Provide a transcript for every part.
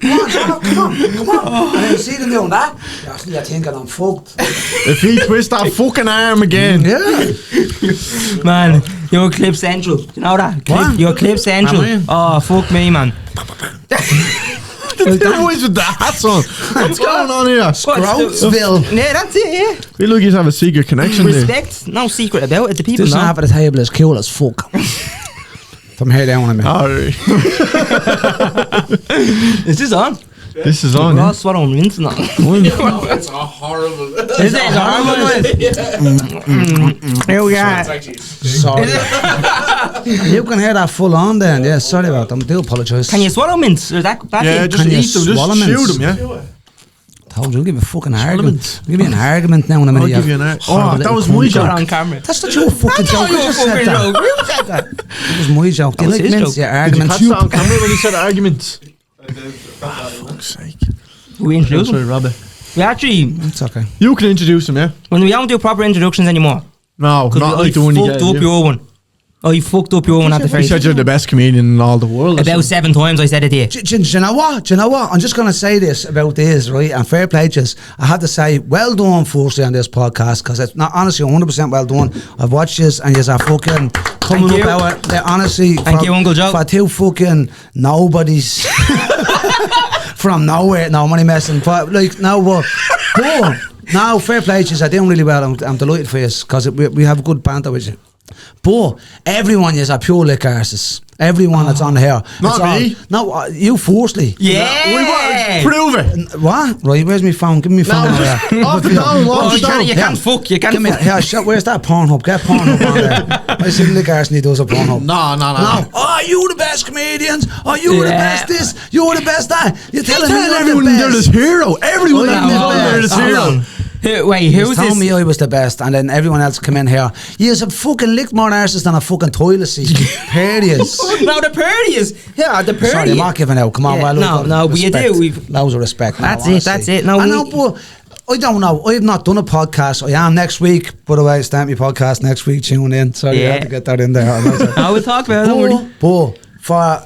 come on. And then see them doing that. You're thinking I'm fucked. If he twists that fucking arm again. Yeah. Man, you're Clip Central. You know that? You're Clip Central. Oh, fuck me, man. The boys with the hats on. What's going on here? Scroatsville. Yeah, that's it, yeah. Feel like you have a secret connection Respect. No secret about it. The people This know. half of the table is cool as fuck. From here down, I mean. Alright. Is this on? This is on. Ross, what I'm rinsing on. That's a horrible. Is it horrible? Here we are. Sorry. You can hear that full on then. Yeah, sorry about that. I do apologise. Can you swallow mints? Or that Yeah, just Can you eat them. swallow Just mints? chew them, yeah? Told you, I'll give you a fucking argument. mints. I'll give you an argument now in a minute. I'll give you an argument. Oh, that was my joke. on camera. That's not your fucking joke. I just said that. Who said that? It was my joke. Do you was like his mints? joke. Yeah, Did you arguments. catch that on camera when he said arguments? Fuck's sake. We introduce Sorry, him. Robbie. We actually, It's okay. You can introduce him, yeah? when we don't do proper introductions anymore. No, not like the one you fucked get. up your one. Oh, you fucked up your one at the You very said you're the best comedian in all the world. About 7 times I said it to you. Do you know what? Do you know what? I'm just going to say this about this, right? And fair play to us. I have to say, well done, firstly, on this podcast, because it's not honestly 100% well done. I've watched this, and you're fucking coming Thank up you. out. Honestly, Thank you, Uncle Joe. For two fucking nobodies from nowhere. No, I'm only messing. But like, no, but no, fair play to us. I'm doing really well. I'm delighted for you because we have a good banter with you. But everyone is a pure lick arses. Everyone that's on here. Not me. No, you firstly. Yeah. Prove it. What? Right, where's my phone? Give me my phone. No, just off the down, Oh, off the you can't, down. you can't fuck. You can't Give me, fuck. here, where's that Pornhub? Get Pornhub on there. I see lick arse and he does a Pornhub. No. Oh, you the best comedians. Oh, you the best this. You're the best that. You're telling me you're everyone the there best. is hero. Everyone Oh, in there is hold hero. on. Wait, He who's told this? me I was the best, and then everyone else come in here. You have fucking licked more arses than a fucking toilet seat. Perdies. No, the party is. Yeah, the party. Sorry, I'm not giving out. Come on, Yeah, well, no, look, no, but you respect. do, we've- Loads of respect. That's now, it, that's honestly. it. No, I know, but I don't know. I've not done a podcast. I am next week. By the way, stamp my podcast next week. Tune in. Sorry, I Yeah. had to get that in there. I will talk about it. Don't worry. But for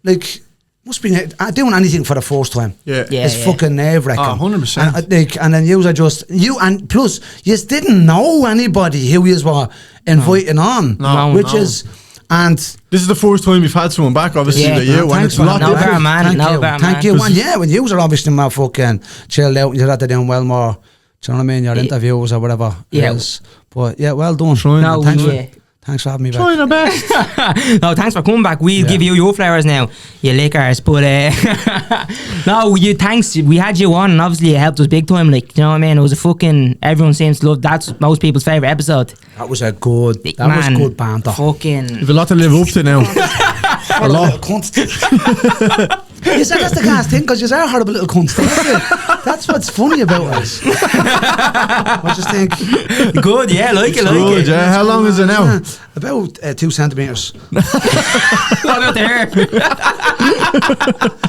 like, must be doing anything for the first time. Yeah. Yeah. It's fucking nerve-wracking. 100%. And then you are just and plus you didn't know anybody who you were inviting on, No, which no. is and. This is the first time we've had someone back, obviously, Yeah, that you, no, and thanks it's a for lot that. No, different. bear, man. Thank No, you. bear, Thank man. you. And yeah, when you were obviously more fucking chilled out and you had to do well more, do you know what I mean? Your interviews or whatever. Yeah. It is. But yeah, well done. No, Thanks for having me back. Trying our best. No, thanks for coming back. We'll give you your flowers now, you lickers. But no, you thanks. We had you on, and obviously it helped us big time. Like, you know what I mean? It was a fucking. Everyone seems to love. That's most people's favorite episode. That was a good. That Man, was good banter. Fucking. You've a lot to live up to now. A lot. Cunt. You said that's the gas thing because you are a horrible little cunt. That's what's funny about us. I just think. Good, yeah, like it, like Good, it. yeah. How long is it now? About 2 centimetres. What out there?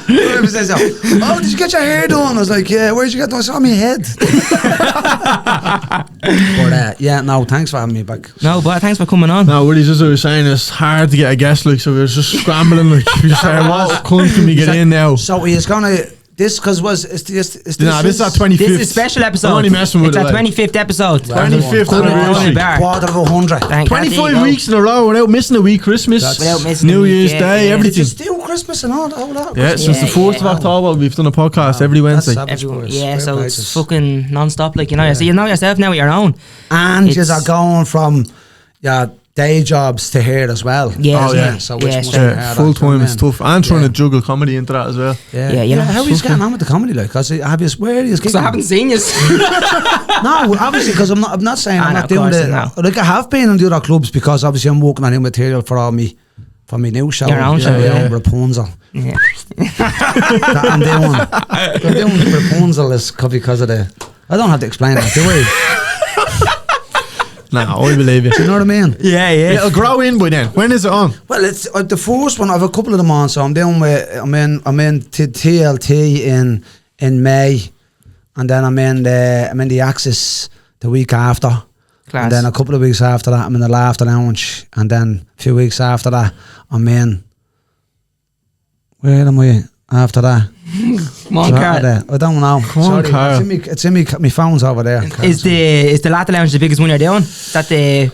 Whoever says, oh, did you get your hair done? I was like, yeah, where'd you get that? I saw my head. But yeah, no, thanks for having me back. No, but thanks for coming on. No, what he's just saying, it's hard to get a guest, like, so we were just scrambling, like, we just saying, what cunt can we get in now? So he's gonna this because it's this Nah, this is our 25th. This is a special episode. I'm only messing with it's it, our like. 25th episode. 25th Couldn't have done anniversary. it better. quarter of 100. Thank- that's it, 25 go. weeks in a row without missing a week. Christmas, Without missing a New week, Year's yeah, Day, yeah. everything. It's still Christmas and all that. Yeah, since the 4th of October, we've done a podcast every Wednesday. That's Everyone, Boys. yeah, Fair so play it's to us. fucking non-stop, like, you know. So you know yourself now with your own. And It's- you are going from day jobs to here as well. Yeah, Oh, yeah. So which Yeah, must sure. be Yeah, hard, full like, you know time what I is mean? tough. And trying to juggle comedy into that as well. Yeah, you know, How are you fucking- getting on with the comedy, like? Cause have you where are you? Because I haven't seen you. No, obviously, because I'm not saying I'm no, not of doing course, the no. like I have been in the other clubs because obviously I'm working on new material for all me for my new show. Your own show, yeah. Rapunzel. Yeah. That I'm doing Rapunzel is because of the. I don't have to explain that, do I? Nah, I believe you. Do you know what I mean? Yeah. It'll grow in by then. When is it on? Well, it's the first one. I have a couple of them on, so I'm in TLT in May, and then I'm in the Axis the week after. Class. And then a couple of weeks after that, I'm in the Laughter Lounge, and then a few weeks after that, I'm in. Where am I? After that, Come on, Carl. I don't know. Come on, Sorry, Carl. it's in me. My phone's over there. Is the latte lounge the biggest one you're doing? That the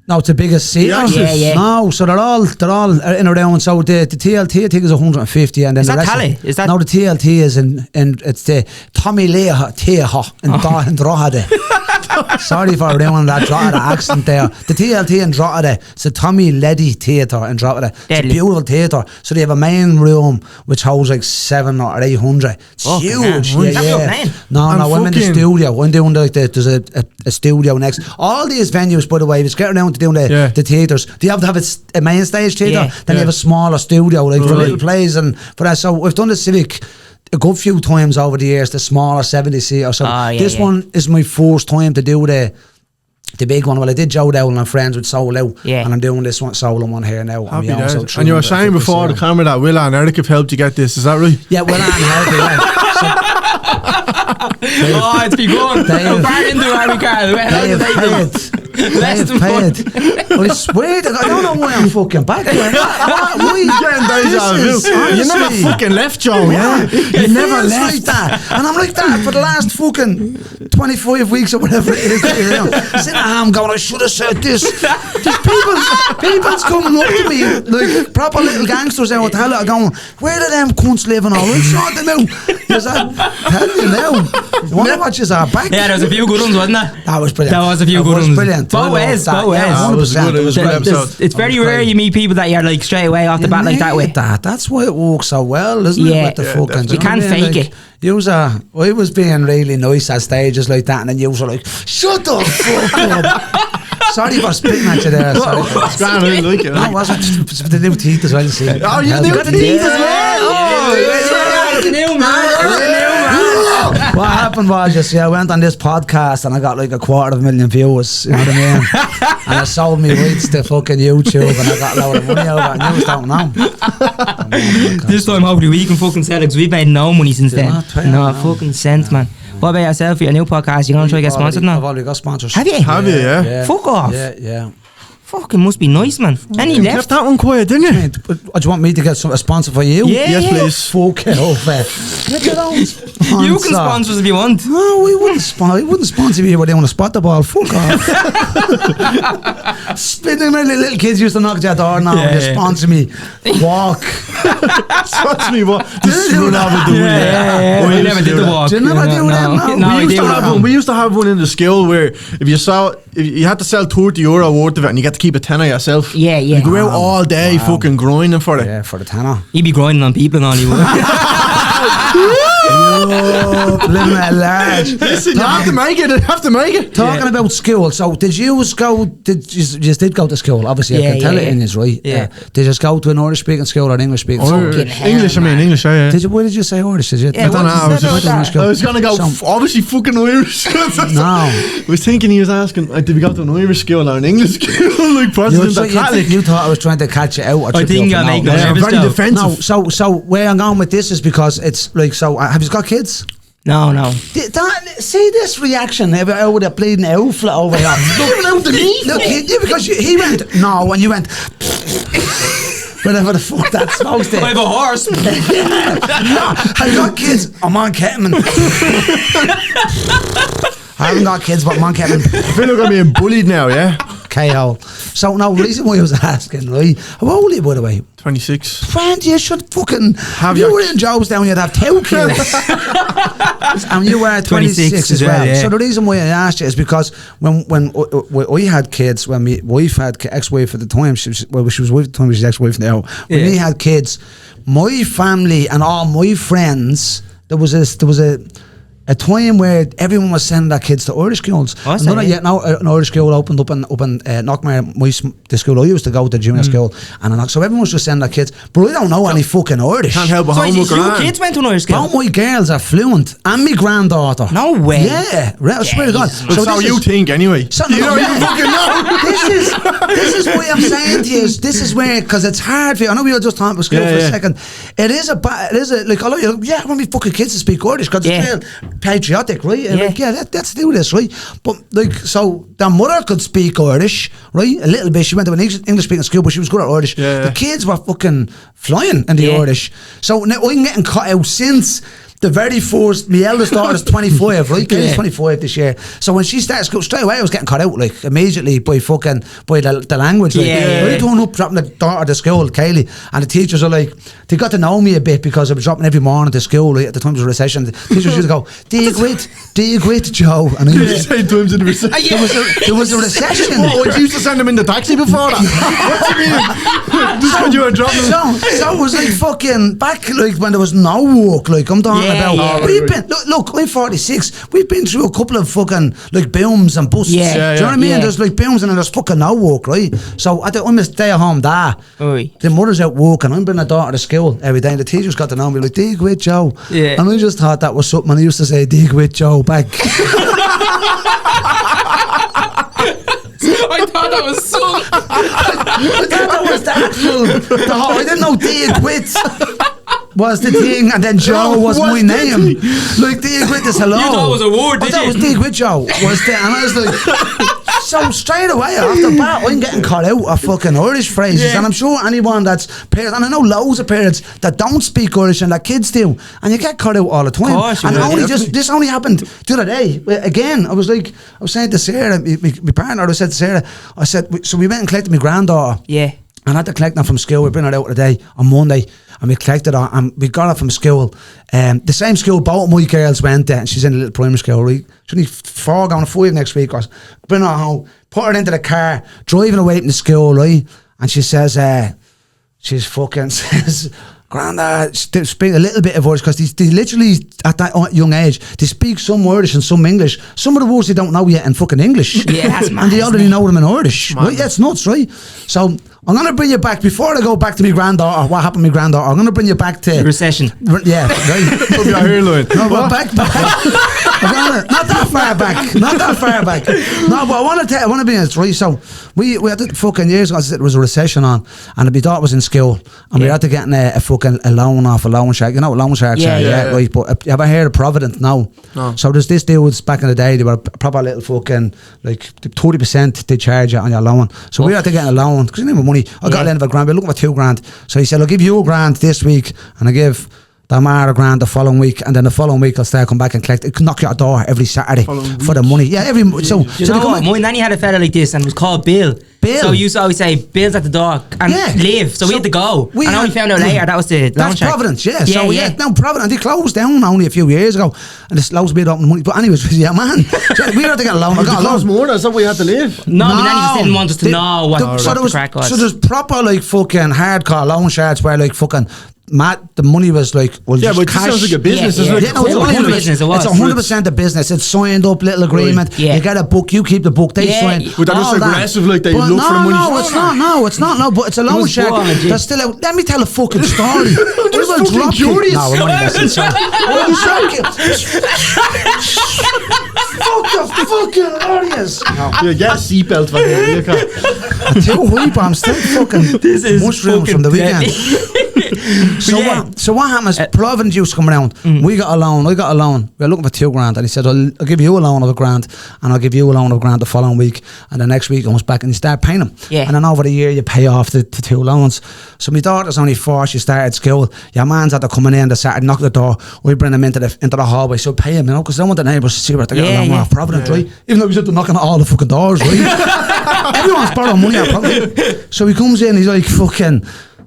No, it's the biggest seat. Yeah. No, so they're all in around. So the TLT I think is 150, and then Is the that rest Tally? Is that no, the TLT is in it's the Tommy Leha Teha in Drogheda. Sorry for doing that Drogheda accent there. The TLT in Drogheda, it's the Tommy Leddy Theatre in Drogheda. It's a beautiful theatre. So they have a main room which holds like 700 or 800. It's huge. Yeah. No, I'm in the studio. I'm doing there's a studio next. All these venues, by the way, if it's getting around to doing the theatres, they have to have a main stage theatre, then they have a smaller studio like for little plays and for that. So we've done the Civic a good few times over the years, the smaller 70-seat or something. This one is my first time to do the big one. Well, I did Joe Dowling and Friends with Solo, and I'm doing this one solo one here now. And you were saying before the camera that Willa and Eric have helped you get this, is that right? Yeah, Willa and helped me. It's begun. Back into Harry Carl. Let's paid. I swear I don't know why I'm fucking back there. You never fucking left, Joe. You never left like that. And I'm like that for the last fucking 25 weeks or whatever it is. Sitting at home going, I should have said this. People's coming up to me like proper little gangsters out there going, where are them cunts living all? It's not them out. Yes, I tell you now. You wonder what are back? Yeah, there was a few good ones, wasn't there? That was brilliant. That was a few good ones. Brilliant. It's very rare you meet people that you're like straight away off the bat like that way. That's why it works so well, isn't it? With the fucking, you can't fake it. I was being really nice at stages like that, and then you were like, shut the fuck up. Sorry for spitting at you there. Sorry. No, was it? The new teeth as well. Oh, you got the teeth as well. The new man. What happened was, I went on this podcast and I got like 250,000 views, you know what I mean? And I sold me rights to fucking YouTube and I got a load of money out of it, and you just don't know. This time hopefully we can fucking sell it, because we've made no money since then. No fucking cents, man. What about yourself for your new podcast? You gonna try to get sponsored now? I've already got sponsors. Have you? Yeah. Fuck off. Yeah. Fucking must be nice, man. And he left. Kept that one quiet, didn't you? Do you want me to get a sponsor for you? Yes, please. Fuck it off. Get your own sponsor. You can sponsor us if you want. No, we wouldn't sponsor me when they want to spot the ball. Fuck off. Spinning my little kids used to knock at your door now. You sponsor me. Walk. Sponsor me what? This is run out of the way. We never did the walk. Did you never do that? No, we used to have one in the school where if you had to sell €30 worth of it and you get to keep a tenner yourself. Yeah. You go out all day fucking grinding for it. Yeah, for the tenner. He'd be grinding on people and all he would. Living at large. Listen, you have to make it. Talking about school, so did you go to school? Obviously, I can tell it in his right. Yeah. Did you go to an Irish speaking school or an English speaking school? English, yeah. Did you? Why did you say Irish? Did you? Yeah, I don't know. I was gonna go obviously fucking Irish. No. I was thinking he was asking, did we go to an Irish school or an English school? Like Protestant or Catholic? You thought I was trying to catch you out. I think you're making very defensive. No, so where I'm going with this is because it's like, so have you got kids? No. See this reaction out with a bleeding outfit over here. Look, because he went no, and you went whatever the fuck that smoke's there. I have a horse. No, have you got kids? I'm on ketamine. I haven't got kids, but I'm on ketamine. I feel like I'm being bullied now, yeah? KO. So, no, the reason why I was asking, right? How old are you, by the way? 26. Friend, you should fucking have you were in Joe's down, you'd have 2 kids. And you were 26 as well. Yeah. So the reason why I asked you is because when I had kids, when my wife had ex-wife at the time, she was wife at the time, she's ex-wife now. When we had kids, my family and all my friends, there was a time where everyone was sending their kids to Irish schools. Now an Irish school opened up in Knockmare, the school I used to go to, junior school, and so everyone was just sending their kids. But I don't know any fucking Irish. Can't help but homework. So your kids went to an Irish school? All my girls are fluent, and my granddaughter. No way. Yeah, I swear to God. So you think anyway? You don't fucking know. This is why I'm saying to you. This is where, because it's hard for you. I know we were just talking about school for a second. It is like, I want my fucking kids to speak Irish because patriotic, right? And like, let's do this, right? But like, so their mother could speak Irish, right? A little bit. She went to an English speaking school, but she was good at Irish. Yeah. The kids were fucking flying in the Irish. So now I'm getting cut out since the very first, my eldest daughter is 25, right? Kaylee's 25 this year. So when she started school, straight away I was getting cut out, like, immediately by the language. Like, I turn up dropping the daughter to school, Kaylee, and the teachers are like, they got to know me a bit because I was dropping every morning to school, right? At the time it was a recession. The teachers used to go, do you quit, Joe? And I was Same times in the recession. there was a recession. Oh, you used to send them in the taxi before that. What do you mean? Just when you were dropping them. So it was like fucking back, like when there was no work, like I'm talking about. We've been look, I'm 46. We've been through a couple of fucking like booms and busts. Do you know what I mean? There's like booms and then there's fucking no work, right? So I'm a stay-at-home dad. The mother's out working. I'm bringing a daughter to school every day. And the teachers got to know me like, do you quit, Joe? And I just thought that was something. And I used to say, do you quit, Joe? Back. I thought that was so. I thought that was the actual. I didn't know do you quit was the thing, and then Joe was my name. Like, do you quit is hello. You thought it was a word, did you? That was do you quit, Joe. Was the, and I was like, so straight away off the bat, I'm getting caught out of fucking Irish phrases, and I'm sure anyone that's parents, and I know loads of parents that don't speak Irish and that kids do, and you get caught out all the time. And this only happened the other day. Again, I was saying to Sarah, my partner, I said to Sarah, I said, so we went and collected my granddaughter. And I had to collect her from school. We bring her out today on Monday, and we collected her, and we got her from school. The same school both my girls went to, and she's in a little primary school, right? She's only 4 going to 5 next week. Bring her home, put her into the car, driving away from the school, right? And she says, she's fucking says, Grandad, they speak a little bit of Irish because they literally, at that young age, they speak some Irish and some English. Some of the words they don't know yet in fucking English. That's mad, and they already know them in Irish. Right? Yeah, it's nuts, right? So I'm going to bring you back, before I go back to my granddaughter, what happened to my granddaughter, I'm going to bring you back to... recession. Yeah, right. From your hairline. No, but back. Not that far back. No, but I want to be honest, right? So we had it fucking years ago, there was a recession on, and my daughter was in school, and we had to get a fucking loan off a loan shark. You know what loan sharks are, right? But you ever heard of Provident? No. So there's this dudes back in the day, they were a proper little fucking, like 30% they charge you on your loan. So we had to get a loan, because you didn't have money. I got a loan of $1,000, we're looking for $2,000. So he said, I'll give you $1,000 this week, and I give Damar $1,000 the following week, and then the following week I'll start come back and collect. It could knock you at the door every Saturday for the money. Yeah, every so. You know what? My nanny had a fella like this, and it was called Bill. So you used to always say, Bill's at the door and leave. So we had to go. And I only found out later that was the loan shark. Providence, no, Providence. They closed down only a few years ago, and this loads bit up in money. But anyways, man, we had to get a loan. I got a loan. More, that's what we had to leave. No, my nanny just didn't want us to know what the crack was. So there's proper like fucking hardcore loan sharks where like fucking Matt, the money was like, well, yeah, but cash. It sounds like a business. Yeah, it's no, it's business. It's 100% a business. It's signed up little agreement. You get a book, you keep the book. They sign. But that is aggressive, like they look for the money. No, it's not. No, but it's a loan shark. That's still out. Let me tell a fucking story. We will drop curious. No, we're only messing. Fuck the fucking audience. You get a seatbelt for here. Too hype. I'm still fucking mushrooms from the weekend. So what happens? Providence used to come around. We got a loan. I got a loan. We were looking for $2,000, and he said, "I'll give you a loan of $1,000, and I'll give you a loan of $1,000 the following week." And the next week, I was back, and you start paying them. And then over the year, you pay off the 2 loans. So my daughter's only 4. She started school. Your man's had to come in the Saturday, knock the door. We bring them into the hallway. So pay him, because I want the neighbours to see where they get a loan off Providence, right? Even though we had to knocking at all the fucking doors, right? Everyone's borrowing money at Providence. So he comes in. He's like fucking.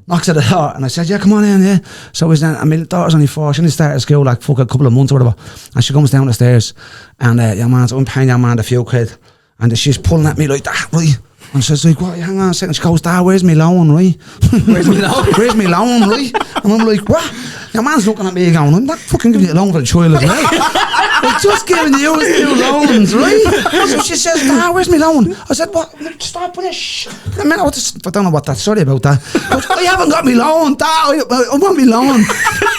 Knocks at the door, and I said, "Yeah, come on in, yeah." So he's then, my daughter's only 4. She only started school like a couple of months or whatever, and she comes down the stairs, and I'm paying your man a few quid, and she's pulling at me like that, right? And she's like, "What? Hang on a second." She goes, "Dad, where's my loan, right? Where's my loan, right?" And I'm like, "What?" Your man's looking at me going, "I'm not fucking giving you a loan for the child as well. I'm just giving you 2 loans, right?" So she says, "Dad, where's my loan?" I said, "What? Stop with this." I don't know what that's. Sorry about that. But I haven't got my loan, Dad. I want my loan.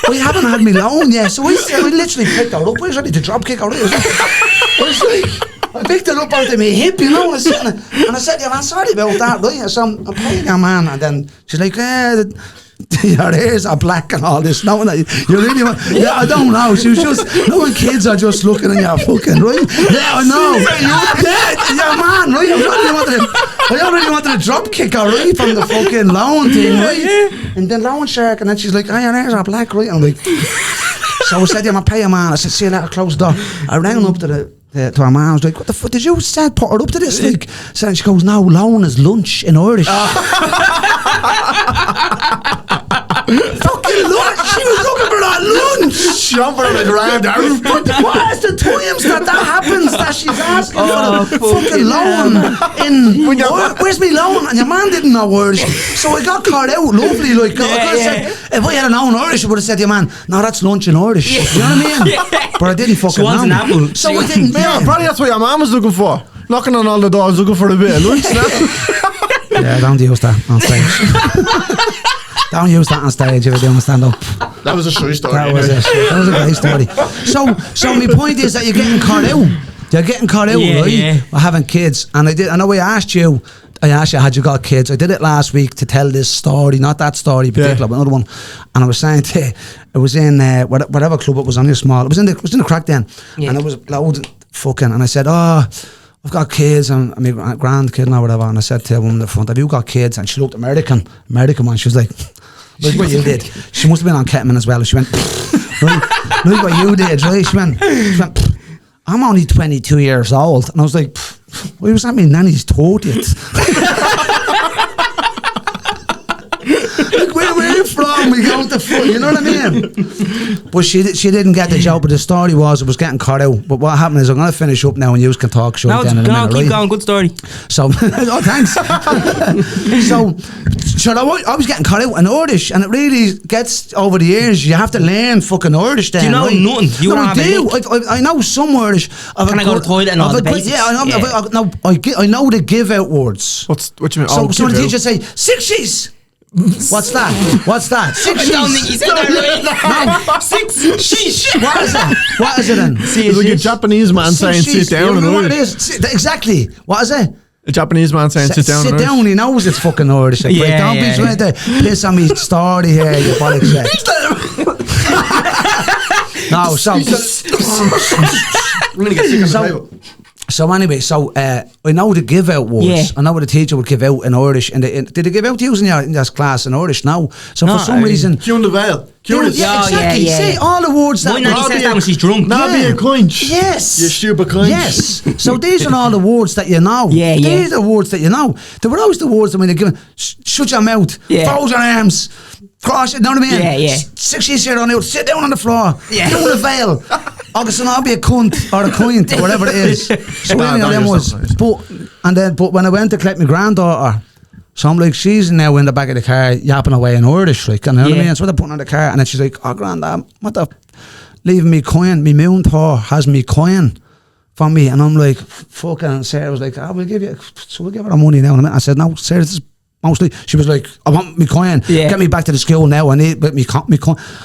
We haven't had my loan yet. So we literally picked her up. We was ready to drop kick her. I was like, I picked it up onto my hip, you know, and I said, yeah, man, sorry about that, right? So I'm playing her, man, and then she's like, your ears are black and all this. No, you really want? Yeah, I don't know. She was just, when kids are just looking at your fucking, right? Yeah, I know. Yeah, man, right? I already wanted a drop kicker, right, from the fucking loan thing, right? And then loan shark, and then she's like, your ears are black, right? I'm like, so I said, yeah, I'm pay her, man. I said, see you later, close the door. I rang up to her man. I was like, what the fuck did you say? Put her up to this? Like, so she goes, no, loan is lunch in Irish. Fucking lunch! She was looking for that lunch! Jump on the ground. What is the times that happens? That she's asking for the fucking loan in... Where's me loan? And your man didn't know Irish. So I got caught out lovely. Like, I said, if I had known Irish, I would have said to your man, no, that's lunch in Irish. You know what I mean? But I didn't fucking know. An apple. So I didn't... Yeah, probably that's what your mom was looking for. Knocking on all the doors, looking for a bit of lunch now. Yeah, don't use that on stage. Don't use that on stage if you're doing stand-up. That was a true story. That was a great story. So my point is that you're getting caught out. You're getting caught out, right? Yeah. Or having kids. And I know I asked you, had you got kids? I did it last week to tell this story, not that story in particular, but another one. And I was saying it was in whatever club it was, only small. It was in the crack then. Yeah. And it was loud fucking, and I said, I've got kids and my grandkid or whatever, and I said to a woman in the front, have you got kids? And she looked American one. She was like what you did. She must have been on ketamine as well. She went, look what you did, right? She went, I'm only 22 years old. And I was like, what was that mean? Nanny's 30th. Like, where are you from? We go to foot, you know what I mean? But she didn't get the joke, but the story was it was getting caught out. But what happened is I'm going to finish up now and you can talk short again in a minute. Keep going, good story. So, thanks. so I was getting caught out in Irish, and it really gets over the years. You have to learn fucking Irish then. Do you know nothing? I know some Irish. Can I go to the toilet and all the basics? Yeah, I know the give out words. What do you mean? So the teacher say, 60s. What's that? 60s. I don't think he said that right. No. 60s. What is it then? It's like a Japanese man saying sit down. You know what it is? Exactly. What is it? A Japanese man saying sit down. Sit down, he knows it's fucking Irish. Don't be trying to piss on me story here, you bollocks. No, so... I'm going to get sick of the table. So anyway, I know the give out words. Yeah. I know what the teacher would give out in Irish. Did they give out to you in your class in Irish? No. So for some reason... Cue the veil. Yeah, exactly. Yeah. See, all the words that... My nanny says that when she's drunk. Not be a conch. Yes. You stupid conch. Yes. So these are all the words that you know. Yeah. These are the words that you know. There were always the words that when they're given, shut your mouth, fold your arms, cross it, you know what I mean? Yeah. 6 years here on out, sit down on the floor, yeah. do the veil. August, I'll be a cunt or a quint or whatever it is. So any of them was. But when I went to collect my granddaughter, so I'm like, she's now in the back of the car yapping away in Irish, like, you know what I mean? So they're putting her in the car, and then she's like, oh, Grandad, what the, leaving me coin, me moon tour has me coin for me, and I'm like, fucking, Sarah was like, we'll give her the money now. And I said, no, Sarah, this is mostly, she was like, I want me coin, get me back to the school now, I need me coin.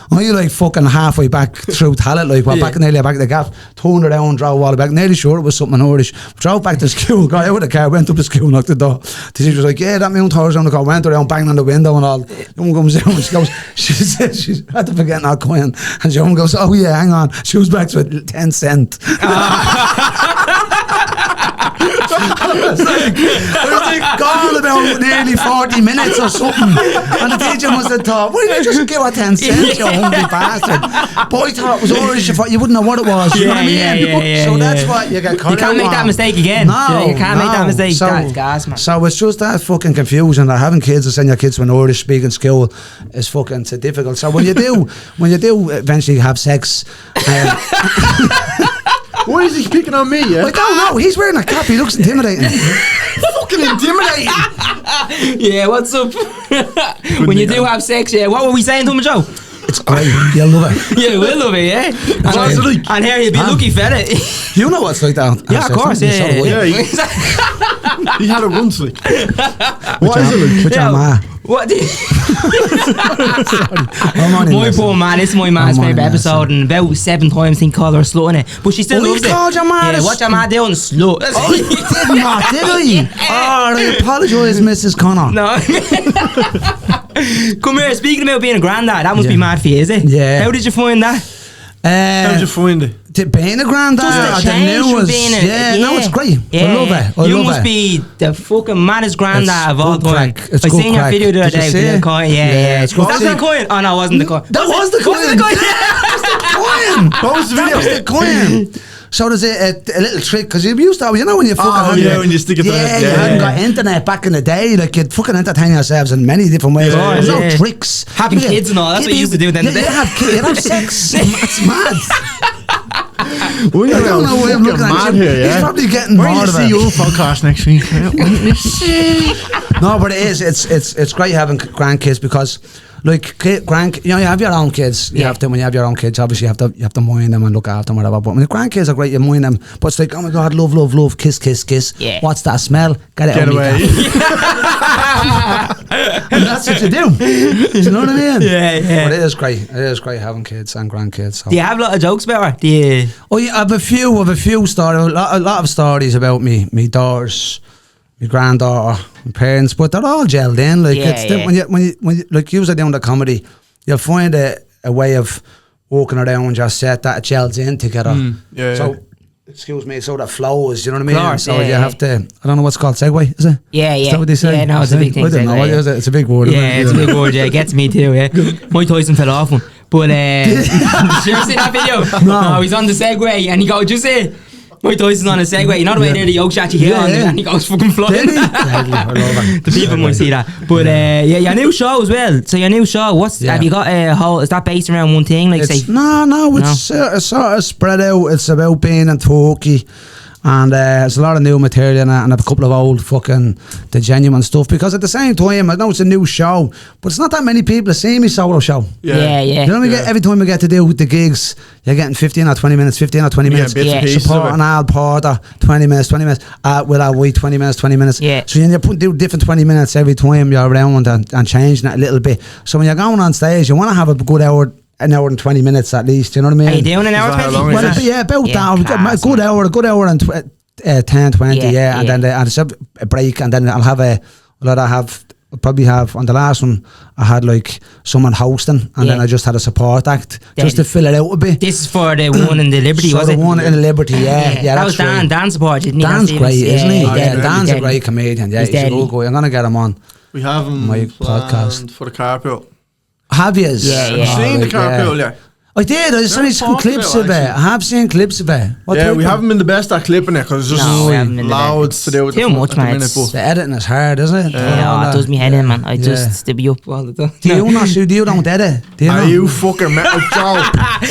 And you like fucking halfway back through Talent, like, back in the gap, turned around, drove all the back, nearly sure it was something in Irish, drove back to school, got out of the car, went up to school, knocked the door, the teacher was like, yeah, that moon tower's on the car, went around, banging on the window and all, the woman comes down, she said, she had to forget that coin, and the woman goes, oh yeah, hang on, she was back to 10 cent. I was like gone about nearly 40 minutes or something, and the teacher must have thought, why did you just give her 10 cents, you hungry bastard? But I thought it was Irish, you wouldn't know what it was, you know what I mean? So that's what you get caught. You can't make that mistake again. No, you can't make that mistake. That's gas, man. So it's just that fucking confusion that having kids or sending your kids to an Irish speaking school is fucking so difficult. So when you do eventually have sex, why is he picking on me? Yeah? I don't know. He's wearing a cap. He looks intimidating. Fucking intimidating. Yeah, what's up? When you do have sex, what were we saying to him, Joe? It's great. You'll love it. Yeah, we'll love it, yeah. And here you'll be lucky fella. You know what's like that? Yeah, of course, yeah. He had a once, like. What is it like? With your ma? What? I'm only My messing. poor man, this is my man's I'm only favourite episode, and about 7 times he called her a slut in it. But she still Oh, loves he it. called your man Yeah, a what your man doing? Slut. Oh, he did not, did he? Oh, I apologise, Mrs. Connor. No. Come here, speaking about being a granddad, that must be Yeah. mad for you, is it? Yeah. How did you find that? How did you find it? Being a granddad, Just I the didn't change know from was, being no, it's great. I love it. I you love must it. be the fucking maddest granddad of all good time. crack. It's I good seen your crack. video the other Did you day with see the it? coin. Yeah, Yeah. it's good. Was that the coin? Oh no, it wasn't the coin. That was the coin. Was the coin? What was the video? That was the coin. So there's a little trick, because you used to, you know, when you fucking when you stick it to yeah, the- you yeah, hadn't yeah. got internet back in the day, like you'd fucking entertain yourselves in many different ways. Yeah, There's no yeah. tricks. Having kids and all, that's what you used to do then. Yeah, you'd have sex. It's mad. We I don't know why I'm looking at mad you. here, yeah. He's probably getting We're bored going of to see it. your podcast next week. No, but it is. It's great having grandkids, because, like, you have your own kids. You have to, when you have your own kids, obviously you have to mind them and look after them, whatever. But when the grandkids are great, you mind them. But it's like, oh my God, love, love, love, kiss, kiss, kiss. Yeah. What's that smell? Get it Get on me, away. and that's what you do. You know what I mean? Yeah, yeah. But it is great. It is great having kids and grandkids. So. Do you have a lot of jokes about her? Do you? Oh, yeah, I have a few stories, a lot of stories about me daughters, my granddaughter, my parents, but they're all gelled in. Like, Yeah, it's yeah. when you like you are doing the comedy, you'll find a way of walking around your set that it gels in together. yeah, So, yeah. excuse me, so that flows. You know what I mean? Course, so yeah, you yeah. have to. I don't know what's called segue. Is it? Yeah, Is yeah. that what they say? Yeah, no, it's a big thing. I don't know. segue, What yeah. is it? It's a big word. isn't Yeah, it? it's a big word. Yeah, it gets me too. Yeah, Mike Tyson fell off one, but did you ever see that video? No, he's on the Segway and he goes, "Just say." Mike Tyson's on a Segway. You know the way near the yoke shack you hear Yeah, on, yeah. and he goes fucking flying. Did he? Deadly. I love it. The people might see that, but yeah, your new show as well. So your new show, Yeah. have you got a whole? Is that based around one thing? Like say, No, it's sort of spread out. It's about being in Turkey, and there's a lot of new material in it, and a couple of old fucking the genuine stuff. Because at the same time, I know it's a new show, but it's not that many people see me solo show. yeah. You know, every time we get to do the gigs, you're getting 15 or 20 minutes, 15 or 20 Yeah, minutes. bits and Yeah. pieces of Supporting it. Al Porter, 20 minutes. With our White, 20 minutes. Yeah. So you do different 20 minutes every time you're around and changing it a little bit. So when you're going on stage, you want to have a good hour, an hour and 20 minutes at least. You know what I mean? Are you doing an hour? Is that how Petty? long it Well, is? yeah, about Yeah, that. class, A good hour and 10, 20, Yeah, and then and it's a break, and then I'll probably have on the last one I had like someone hosting, and then Yeah. I just had a support act just to fill it out a bit. This is for the one in the Liberty, So was the it? one in the Liberty, yeah, that that's was Dan. right. Dan support, didn't he? Dan Dan's Stevens. great, isn't he? Yeah, Yeah, he's Dan's a deadly. great comedian. Yeah, He's he's a deadly. good guy. I'm gonna get him on. We have him My planned podcast. for the carpool. Have yous? Yeah, yeah. I've seen the carpool, yeah. I did. I saw some talked clips about of it. it, I have seen clips of it. What Yeah, type we of- haven't been the best at clipping it because it's just No, we haven't been the loads best. to do with Too the much, at the man. minute, but The editing is hard, isn't it? Yeah, it does me head in, man. I just to be up all the time. Do you not? Do you don't edit? Do you are not? you fucking metal Joe?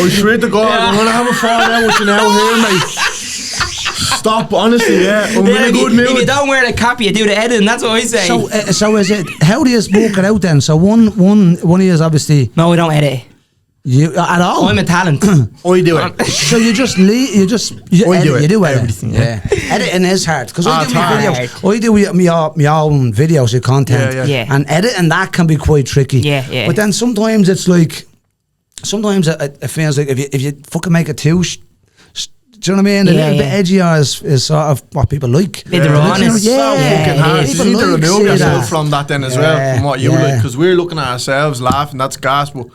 I swear to God, I'm gonna have a fall out with you now here, mate. Stop, honestly, yeah. I'm in a If good you mood. don't wear the cap, you do the editing. That's what I say. So is it? How do you work it out then? So one of you is obviously no, we don't edit. you at all. I'm a talent. I do it. So you just leave. You I edit, do it. You do edit. Everything, Yeah. Editing is hard because I do it's my hard. videos. I do my own videos of content. Yeah, yeah. And editing that can be quite tricky. Yeah, yeah. But then sometimes it's like, sometimes it feels like if you fucking make it too. Do you know what I mean? A Yeah, little yeah. bit edgier is sort of what people like. Bit of Yeah, rawness. it's so Yeah, fucking it hard. is. You need to People like remove see yourself that. from that then as Yeah, well, from what you yeah. like, because we're looking at ourselves laughing. That's gas, but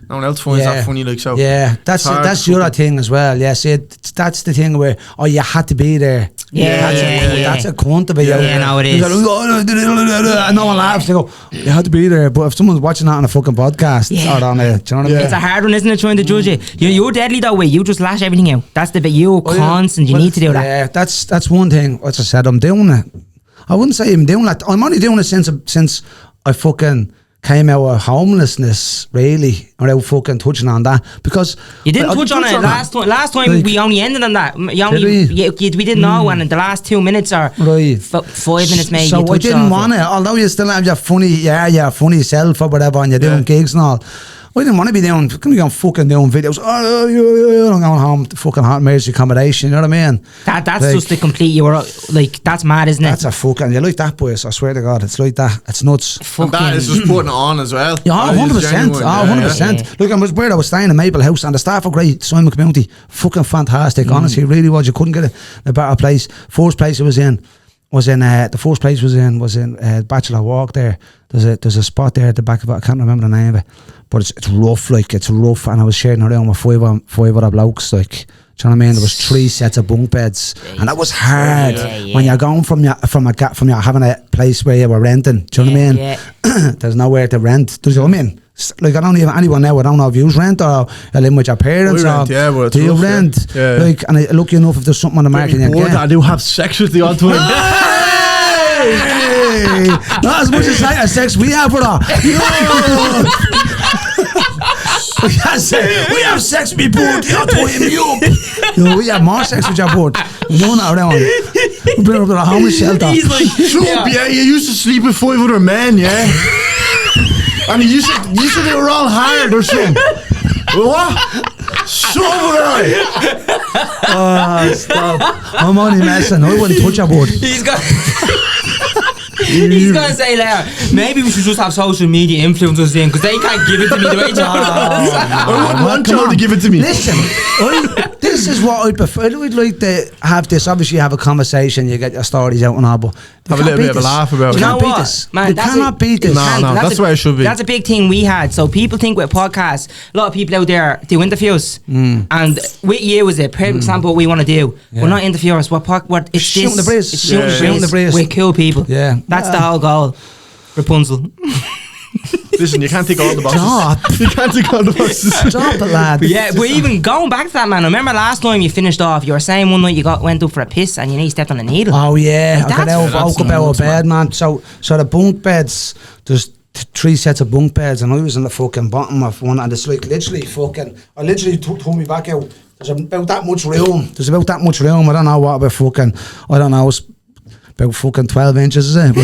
no one else finds that funny. Like so. Yeah, it's hard that's to the other fucking- thing as well. Yeah, see, that's the thing where you had to be there. Yeah, that's yeah. a cunt to be. Yeah, no, it is. And no one laughs. They go, you had to be there. But if someone's watching that on a fucking podcast Yeah. or on a, do you know what I mean? It's a hard one, isn't it, trying to judge it? You're deadly that way. You just lash everything out. That's the bit. You're constant. You Well, need to do that. Yeah, that's one thing. As I said, I'm doing it. I wouldn't say I'm doing that. I'm only doing it since I fucking came out of homelessness, really, without fucking touching on that. Because You didn't I touch on it last time. Last time Like- we only ended on that. You only, Did we? we didn't know, and in the last 2 minutes or Right. 5 minutes maybe. So you I touched didn't off want it. Although you still have your funny self or whatever, and you're doing gigs and all. I didn't want to be doing fucking doing videos. I'm going home to fucking hot emergency accommodation. You know what I mean? That's Like, just the complete. You were like, that's mad, isn't it? That's a fucking. You like that, boys? I swear to God, it's like that. It's nuts. And that is just putting it on as well. Yeah, 100%. 100%. Look, I was where I was staying in Maple House, and the staff were great. Simon community, fucking fantastic. Honestly, it really was. You couldn't get a better place. First place it was in. The first place was in Bachelor Walk there. There's a spot there at the back of it. I can't remember the name of it, but it's rough, like it's rough. And I was sharing around with five other blokes, like, do you know what I mean? There was 3 sets of bunk beds, and that was hard when you're going from your having a place where you were renting. Do you know what I mean? There's nowhere to rent. Do you know what I mean? Like, I don't even anyone now. I don't know if you rent or you live with your parents. Well, do you rent? Yeah. Like, and lucky enough if there's something on the market, you get. I do have sex with the odd time. Hey! Not as much as sex we have, brother. We have sex with board. You're tying me up. No, we have more sex with your board. No, not around. We bring up to the homeless shelter. He's like, You used to sleep with 5 other men, yeah? And you said they were all hired or something. What? So right. Oh, stop. I'm only messing. I wouldn't touch your board. He's going to say later, maybe we should just have social media influencers in, because they can't give it to me the way Joe does. I wouldn't want Joe to give it to me. Listen, this is what I'd prefer. We'd like to have this. Obviously, you have a conversation, you get your stories out and all, but have a little bit of a laugh about it. You can't beat this. Man, you cannot beat this. No, that's the way it should be. That's a big thing we had. So people think with podcasts, a lot of people out there do interviews, and with you is a perfect example of what we want to do. We're not interviewers. What it's shooting the breeze. It's shooting the breeze. We're cool people. Yeah, that's the whole goal. Rapunzel. Listen, you can't take all the boxes. You can't take all the boxes. Stop it, lad. But even going back to that, man, I remember last time you finished off, you were saying one night you went up for a piss and you nearly stepped on a needle. Oh yeah, I woke up out of bed, man. So the bunk beds, there's 3 sets of bunk beds, and I was in the fucking bottom of one, and it's like literally I literally took me back out. There's about that much room. I don't know what about fucking, I don't know, it's about fucking 12 inches, is it?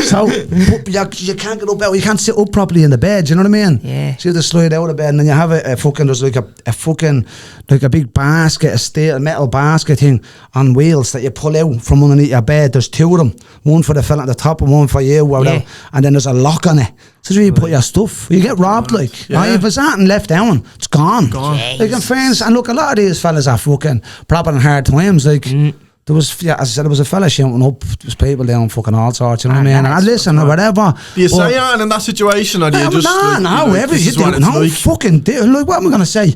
So you can't get up out, you can't sit up properly in the bed, you know what I mean? Yeah. So you have to slide out of bed, and then you have a fucking, there's like a fucking, like a big basket, a metal basket thing on wheels that you pull out from underneath your bed. There's 2 of them, one for the fella at the top and one for you, whatever. And then there's a lock on it. So where you put your stuff, you get robbed, like. If there's something left down, it's gone. Like, in fairness, and look, a lot of these fellas are fucking proper in hard times, like. There was, as I said, there was a fella shouting up. There was people down fucking all sorts, you know what I mean? And I listen or whatever. Do you say on in that situation, or do you just whatever you do, no fucking do. Like, what am I gonna say?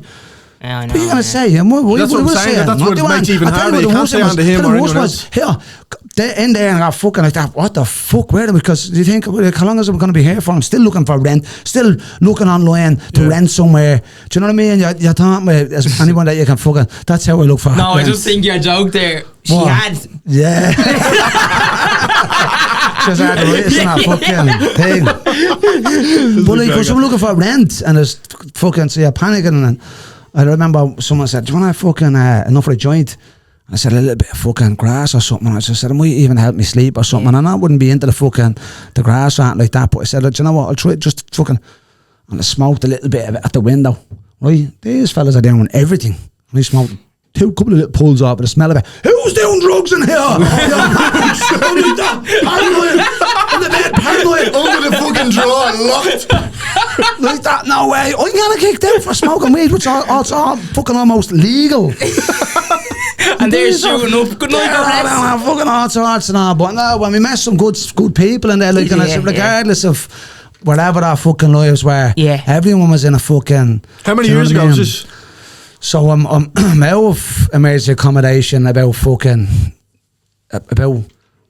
I know, what are you gonna say? That's what I'm saying. That's what makes it even harder. You can't say on to him or anyone else. Here, in there, and I fucking like that. What the fuck? Where? Because you think, how long is it going to be here for? I'm still looking for rent. Still looking online to rent somewhere. Do you know what I mean? You're talking about anyone that you can fucking. That's how I look for. No, I just think your joke there. She had. Yeah. Just had to listen that fucking thing. But like, because I'm looking for rent, and there's fucking, so you're panicking, and I remember someone said, do you want to fucking enough for a joint? And I said, a little bit of fucking grass or something. And I just said, it might even help me sleep or something. And I wouldn't be into the grass or anything like that. But I said, do you know what, I'll try it just fucking, and I smoked a little bit of it at the window. Right? These fellas are doing everything. And I smoked couple of little pulls off, but the smell of it. Who's doing drugs in here? Paranoid. In the bed, paranoid. Under the fucking drawer, locked. Like that, no way. I'm gonna kicked out for smoking weed, which is all fucking almost legal. And they're shooting up. Good night, guys. Fucking all sorts and all. But no, when we met some good people in there, like, and I said, regardless of whatever our fucking lives were, everyone was in a fucking. How many years ago was this? So I'm out of emergency accommodation about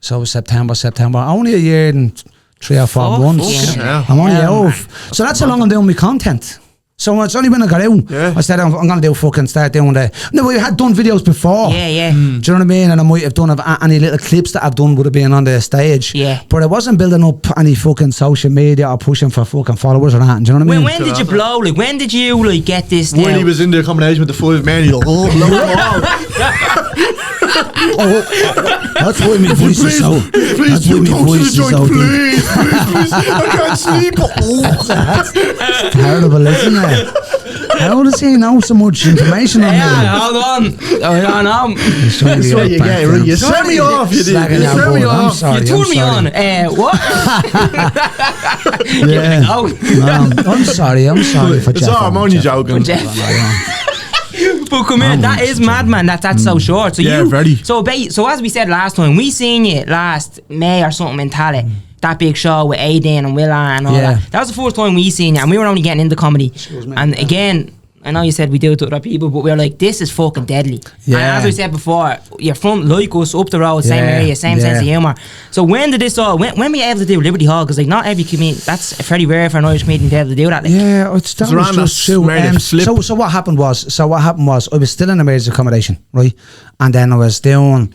September. Only a year and 3 or 4 months. I'm only out of. So that's how long I'm doing my content. So it's only when I got out, I said I'm going to start doing the. No, we had done videos before. Yeah. Do you know what I mean? And I might have done any little clips that I've done would have been on the stage. Yeah. But I wasn't building up any fucking social media or pushing for fucking followers or that. Do you know what I mean? When did you blow? Like, when did you get this? When he was in the accommodation with the 5 men, he go, oh, blow them all. That's why my voice is so. Please That's why do my go to voice the is joint, so deep. please. I can't sleep. That's terrible, isn't it? How does he know so much information on me? Hold on. He's trying to be So all you back get it, down. right? You set me off, you did. Slagging You out set me board. I'm off. sorry. You turned me on. What? Yeah. No, I'm sorry for It's Jeff. all, I'm only joking. But come here, that is mad, man. That's so short. So Yeah, very. So as we said last time, we seen you last May or something in Tally. That big show with Aidan and Willa and all Yeah. that. That was the first time we seen you, and we were only getting into comedy. And again, I know you said we do it to other people, but we were like, this is fucking deadly. Yeah. And as we said before, you're from like us, up the road, same Yeah, area, same yeah. sense of humour. So when did this all? When were you able to do Liberty Hall? Because like not every comedian, that's very rare for an Irish comedian to be able to do that. Like. Yeah, that around was just that true. Meredith slip. So what happened was I was still in emergency accommodation, right? And then I was doing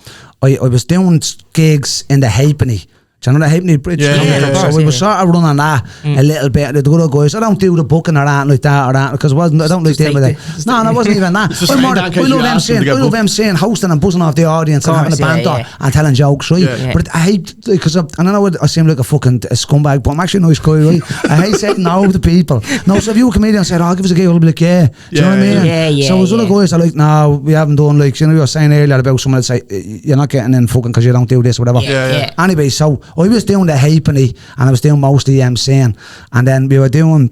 gigs in the Halfpenny. Do you know the Halfpenny Bridge? Yeah. So we were sort of running that a little bit. The other guys, I don't do the booking or that like that because I don't like dealing with it. No, it wasn't even that. Just I like that, 'cause you asked them to get booked. MCing, hosting and buzzing off the audience and having a Course, yeah, banter yeah. and telling jokes, right? Yeah. But I hate, because I know I seem like a fucking scumbag, but I'm actually a nice guy, right? I hate saying no to people. No, so if you a comedian and said, oh, give us a gig, I'll be like, yeah. Do you know what I mean? Yeah, So there's other yeah. guys are like, no, we haven't done, like, you know, you were saying earlier about someone that say, you're not getting in fucking because you don't do this or whatever. Yeah. Anyway, so I was doing the Halfpenny and I was doing mostly MCing, and then we were doing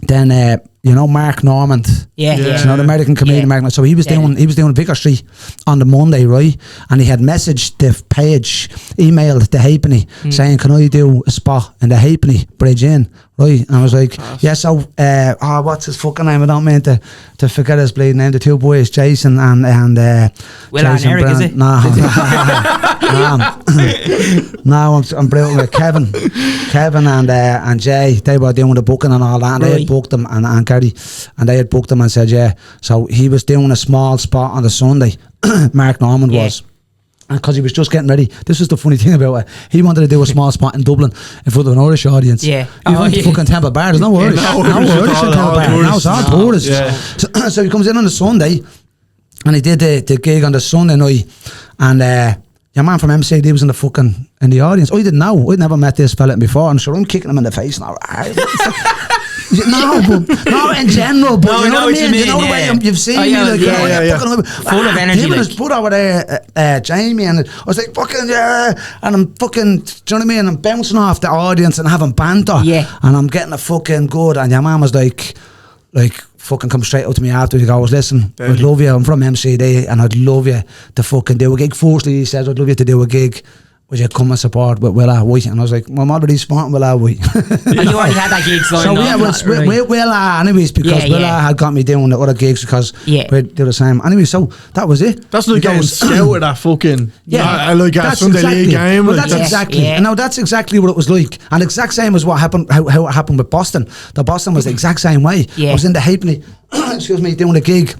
Mark Normand. Yeah. You know, the American comedian Yeah. Mark Normand. So he was doing Vicar Street on the Monday, right? And he had messaged the page, emailed the Halfpenny saying, can I do a spot in the Halfpenny Bridge Inn? Right? And I was like, yeah, so what's his fucking name? I don't mean to forget his bleeding name, the two boys, Jason and Will and Jason Eric, is Brown. it? No, I'm brilliant with Kevin and Jay. They were doing the booking and all that, and they had booked them, and Gary, and they had booked them and said, yeah. So he was doing a small spot on the Sunday. Mark Normand was. And because he was just getting ready, this is the funny thing about it. He wanted to do a small spot in Dublin in front of an Irish audience. Yeah. He went to fucking Temple Bar. There's no Irish. no No Irish, Irish in Temple Bar. No, it's all tourists. Yeah. So he comes in on the Sunday, and he did the gig on the Sunday night, and your man from MCD was in the audience. I didn't know. I'd never met this fella before, and so I'm kicking him in the face now. No, in general, but No, you know what I mean? You know the way yeah. you've seen Oh, me, yeah, like, yeah. full of energy, Him and like. his brother over there, Jamie, and I was like, fucking, yeah, and I'm fucking, do you know what I mean? I'm bouncing off the audience and having banter, Yeah. and I'm getting a fucking good, and your man was like, fucking come straight out to me after. He goes, listen, I'd love you, I'm from MCD, and I'd love you to fucking do a gig. Firstly, he says, I'd love you to do a gig. Would you come and support with Willa White? And I was like, well, I'm already supporting Willa White. And you already had that gig signed So up. yeah, with Willa anyways, because Yeah, Willa yeah. had got me doing the other gigs because Yeah. we'd do the same. Anyway, so that was it. That's like He getting goes, scouted at fucking. Yeah, I like a that's Sunday exactly, league game. Well, like, that's exactly. Yeah. And now that's exactly what it was like, and exact same as what happened. How it happened with Boston. The Boston was the exact same way. Yeah. I was in the Halfpenny, excuse me, doing a gig.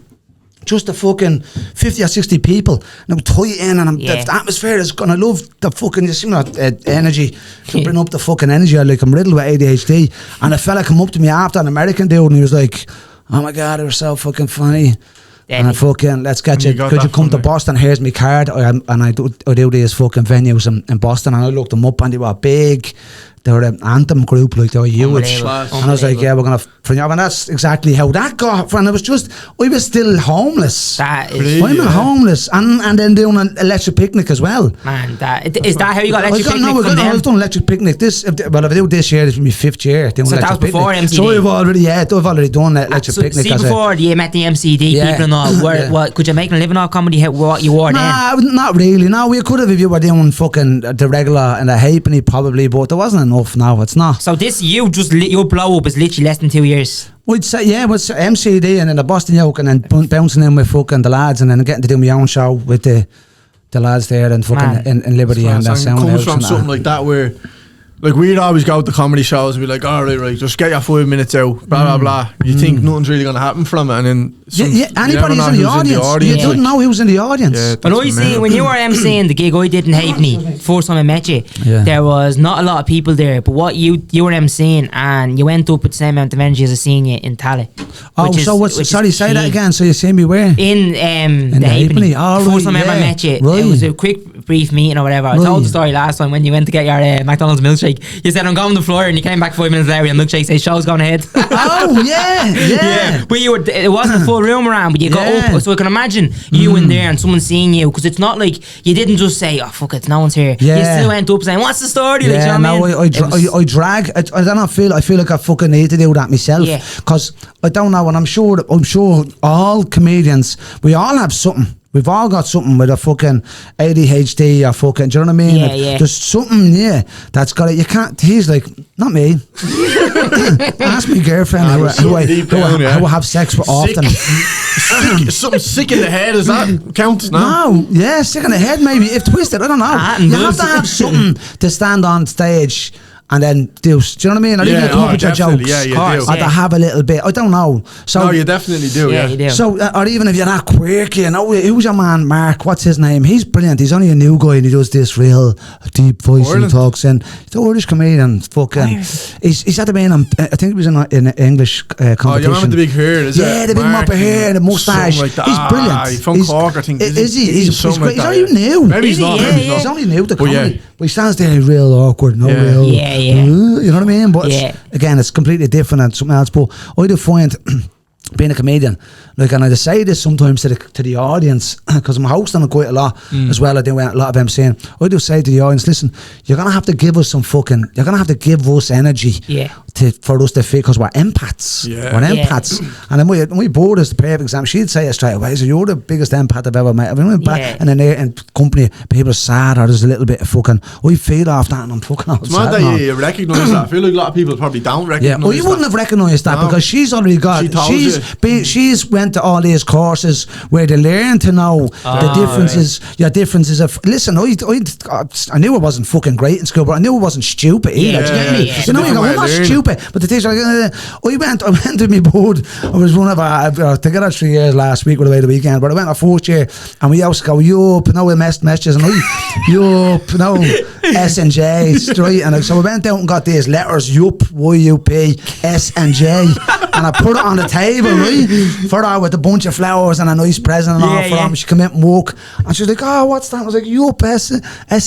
Just the fucking 50 or 60 people, and it was tight in, and the atmosphere is gonna love the fucking, you see that energy to bring up the fucking energy. I'm riddled with ADHD, and a fella come up to me after, an American dude, and he was like, "Oh my god, they were so fucking funny." And I fucking, let's get you. got Could you that come to from there. Boston? Here's my card. And I do these fucking venues in Boston, and I looked them up, and they were big. They were an anthem group, like they were huge. Unbelievable. And I was like, yeah, we're gonna. And that's exactly how that got. And it was just, I was still homeless. That is, I'm homeless, and then doing an electric picnic as well. man, is that how you got electric picnic from them? I've done electric picnic. If I do this year, this will be my 5th year doing So that electric was before picnic. MCD? So I've already done electric So, picnic. see, as before you met the MCD Yeah. people and all, what could you make a living off comedy? What you wore then? Nah, not really. No, we could have if you were doing fucking the regular and the Halfpenny probably, but there wasn't enough. No, it's not. So this, your blow up is literally less than 2 years. We'd say, yeah, with MCD and then the Boston Yoke and then bouncing in with fucking the lads and then getting to do my own show with the lads there and fucking in Liberty and that It sound comes house from and something that. like that where like we'd always go to comedy shows and be like, all right, just get your 5 minutes out, blah blah blah. You think nothing's really gonna happen from it, and then anybody who's in the audience, you didn't know who was in the audience. Yeah, But I see when you were emceeing the gig, I didn't hate me. First time I met you, there was not a lot of people there. But what you were emceeing, and you went up with the same amount of energy as I seen you in Tally. Sorry, say that again. So you seen me where? In the Halfpenny. First time I ever met you, it was a quick brief meeting or whatever. I told the story last time when you went to get your McDonald's milkshake. You said I'm going to the floor, and you came back 5 minutes later. Your milkshake says show's going ahead. Oh yeah. But it wasn't a full room around, but you got up. So I can imagine you in there and someone seeing you, because it's not like you didn't just say, "Oh fuck it, no one's here." You still went up saying, "What's the story?" Like, Yeah, I drag. I don't know. I feel like I fucking need to do that myself, because I don't know, and I'm sure all comedians, we all have something. We've all got something with a fucking ADHD or fucking, do you know what I mean? Yeah. There's something, that's got it. You can't, he's like, not me. Ask my girlfriend who I have sex with often. Something sick in the head, does that count? No, sick in the head maybe, if twisted, I don't know. You have to have something to stand on stage and then do you know what I mean? Or even come up with your jokes. Yeah, you do. Or to have a little bit. I don't know. So, no, you definitely do. Yeah, you do. So, or even if you're not quirky, who's your man, Mark? What's his name? He's brilliant. He's only a new guy and he does this real deep voice and talks. And he's the Irish comedian. Fucking, he's had to be in. I think he was in English competition. Oh, you remember the big hair? Is the big mop of hair, the moustache. Like he's brilliant. He's from Cork, I think. Is he? He's great. He's only new. Maybe he's not. He's only new to comedy. But he stands there real awkward, real. You know what I mean? But again, it's completely different and something else. But I do find being a comedian, like, and I just say this sometimes to the audience, because I'm hosting it quite a lot as well. I do a lot of them saying, I do say to the audience, listen, you're gonna have to give us you're gonna have to give us energy for us to feel, because we're empaths. We're empaths. And then my board is the perfect example. She'd say it straight away, so you're the biggest empath I've ever met. I mean, back in company, people are sad, or there's a little bit of fucking, I feed off that and I'm fucking out. It's mad that you recognise that. I feel like a lot of people probably don't recognise that. Well, you wouldn't have recognised that because she's already got, she's went to all these courses where they learn to know the differences, your differences of, listen, I knew I wasn't fucking great in school, but I knew I wasn't stupid either. You know, I'm not stupid, but the teacher, I went to my board. I was one of our, together 3 years last week, away the weekend, but I went our fourth year, and we used to go, yup, now we messages, and yup, now S and J, straight, and so we went out and got these letters, yup, Y-U-P, S and J, and I put it on the table, right, for her with a bunch of flowers and a nice present and all for her. She came in and walk, and she was like, oh, what's that? I was like, yup, S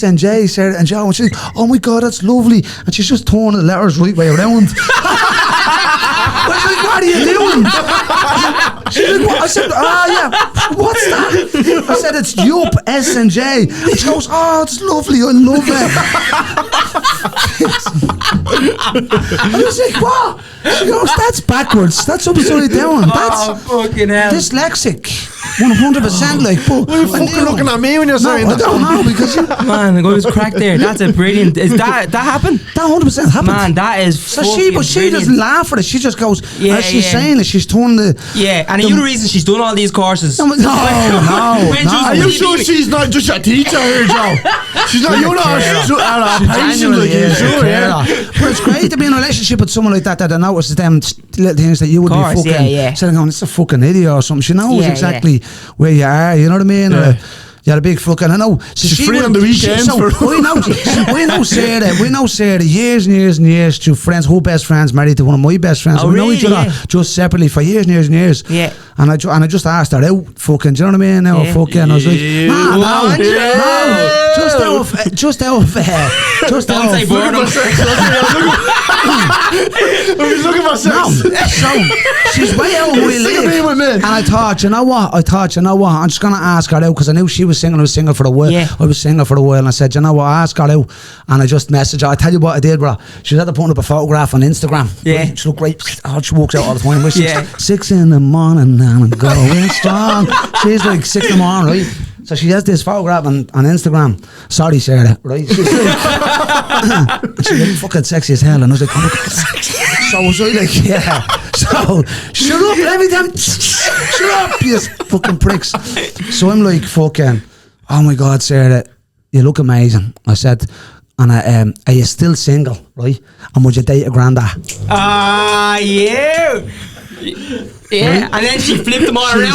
and J, Sarah and Joe, and she's like, oh my God, that's lovely, and she's just torn the letters right way around. I was like, what are you doing? She's like, what? I said, what's that? I said, it's yup, S and J. And she goes, oh, it's lovely, I love it. I was like, what? She goes, that's backwards. That's upside down. That's fucking hell. Dyslexic. 100%. Like, but why are you fucking looking at me when you're saying that? I don't know, because man, the guy was cracked there. That's a brilliant. Is that happened? That 100% happened. Man, that is. So she doesn't laugh at it. She just goes, as she's saying it, she's torn the. Yeah, and are you the reason she's done all these courses? No. Are you sure she's not just a teacher here, Joe? She's not. You're not a patient like you, sure, But it's great to be in a relationship with someone like that I notices them little things that you would be fucking sitting going, it's a fucking idiot or something. She knows exactly where you are, you know what I mean? You're a big fucking, I know. So she's free on the weekends. We know Sarah years and years and years through friends, her best friends married to one of my best friends. We know each other just separately for years and years and years. Yeah. And I just asked her out, fucking, do you know what I mean? Now, fucking, I was like, just out of Don't say boredom. He's looking for sex. So she's way out of my league. And I thought, you know what? I'm just gonna ask her out because I knew she was singing. I was singing for a while. I was singing for a while, and I said, you know what? I asked her out, and I just messaged her. I tell you what I did, bro. She was at the putting up a photograph on Instagram. Yeah, she looked great. She walks out all the time. 6 in the morning and I'm going strong. She's like 6 in the morning, right? So she has this photograph on Instagram. Sorry, Sarah, right? She's like fucking sexy as hell, and I was like, oh, so I was like, So shut up every time. Shut up, you fucking pricks. So I'm like, fucking, oh my God, Sarah, you look amazing. I said, And are you still single, right? And would you date a grandad? Ah, yeah. Yeah, and then she flipped them all around.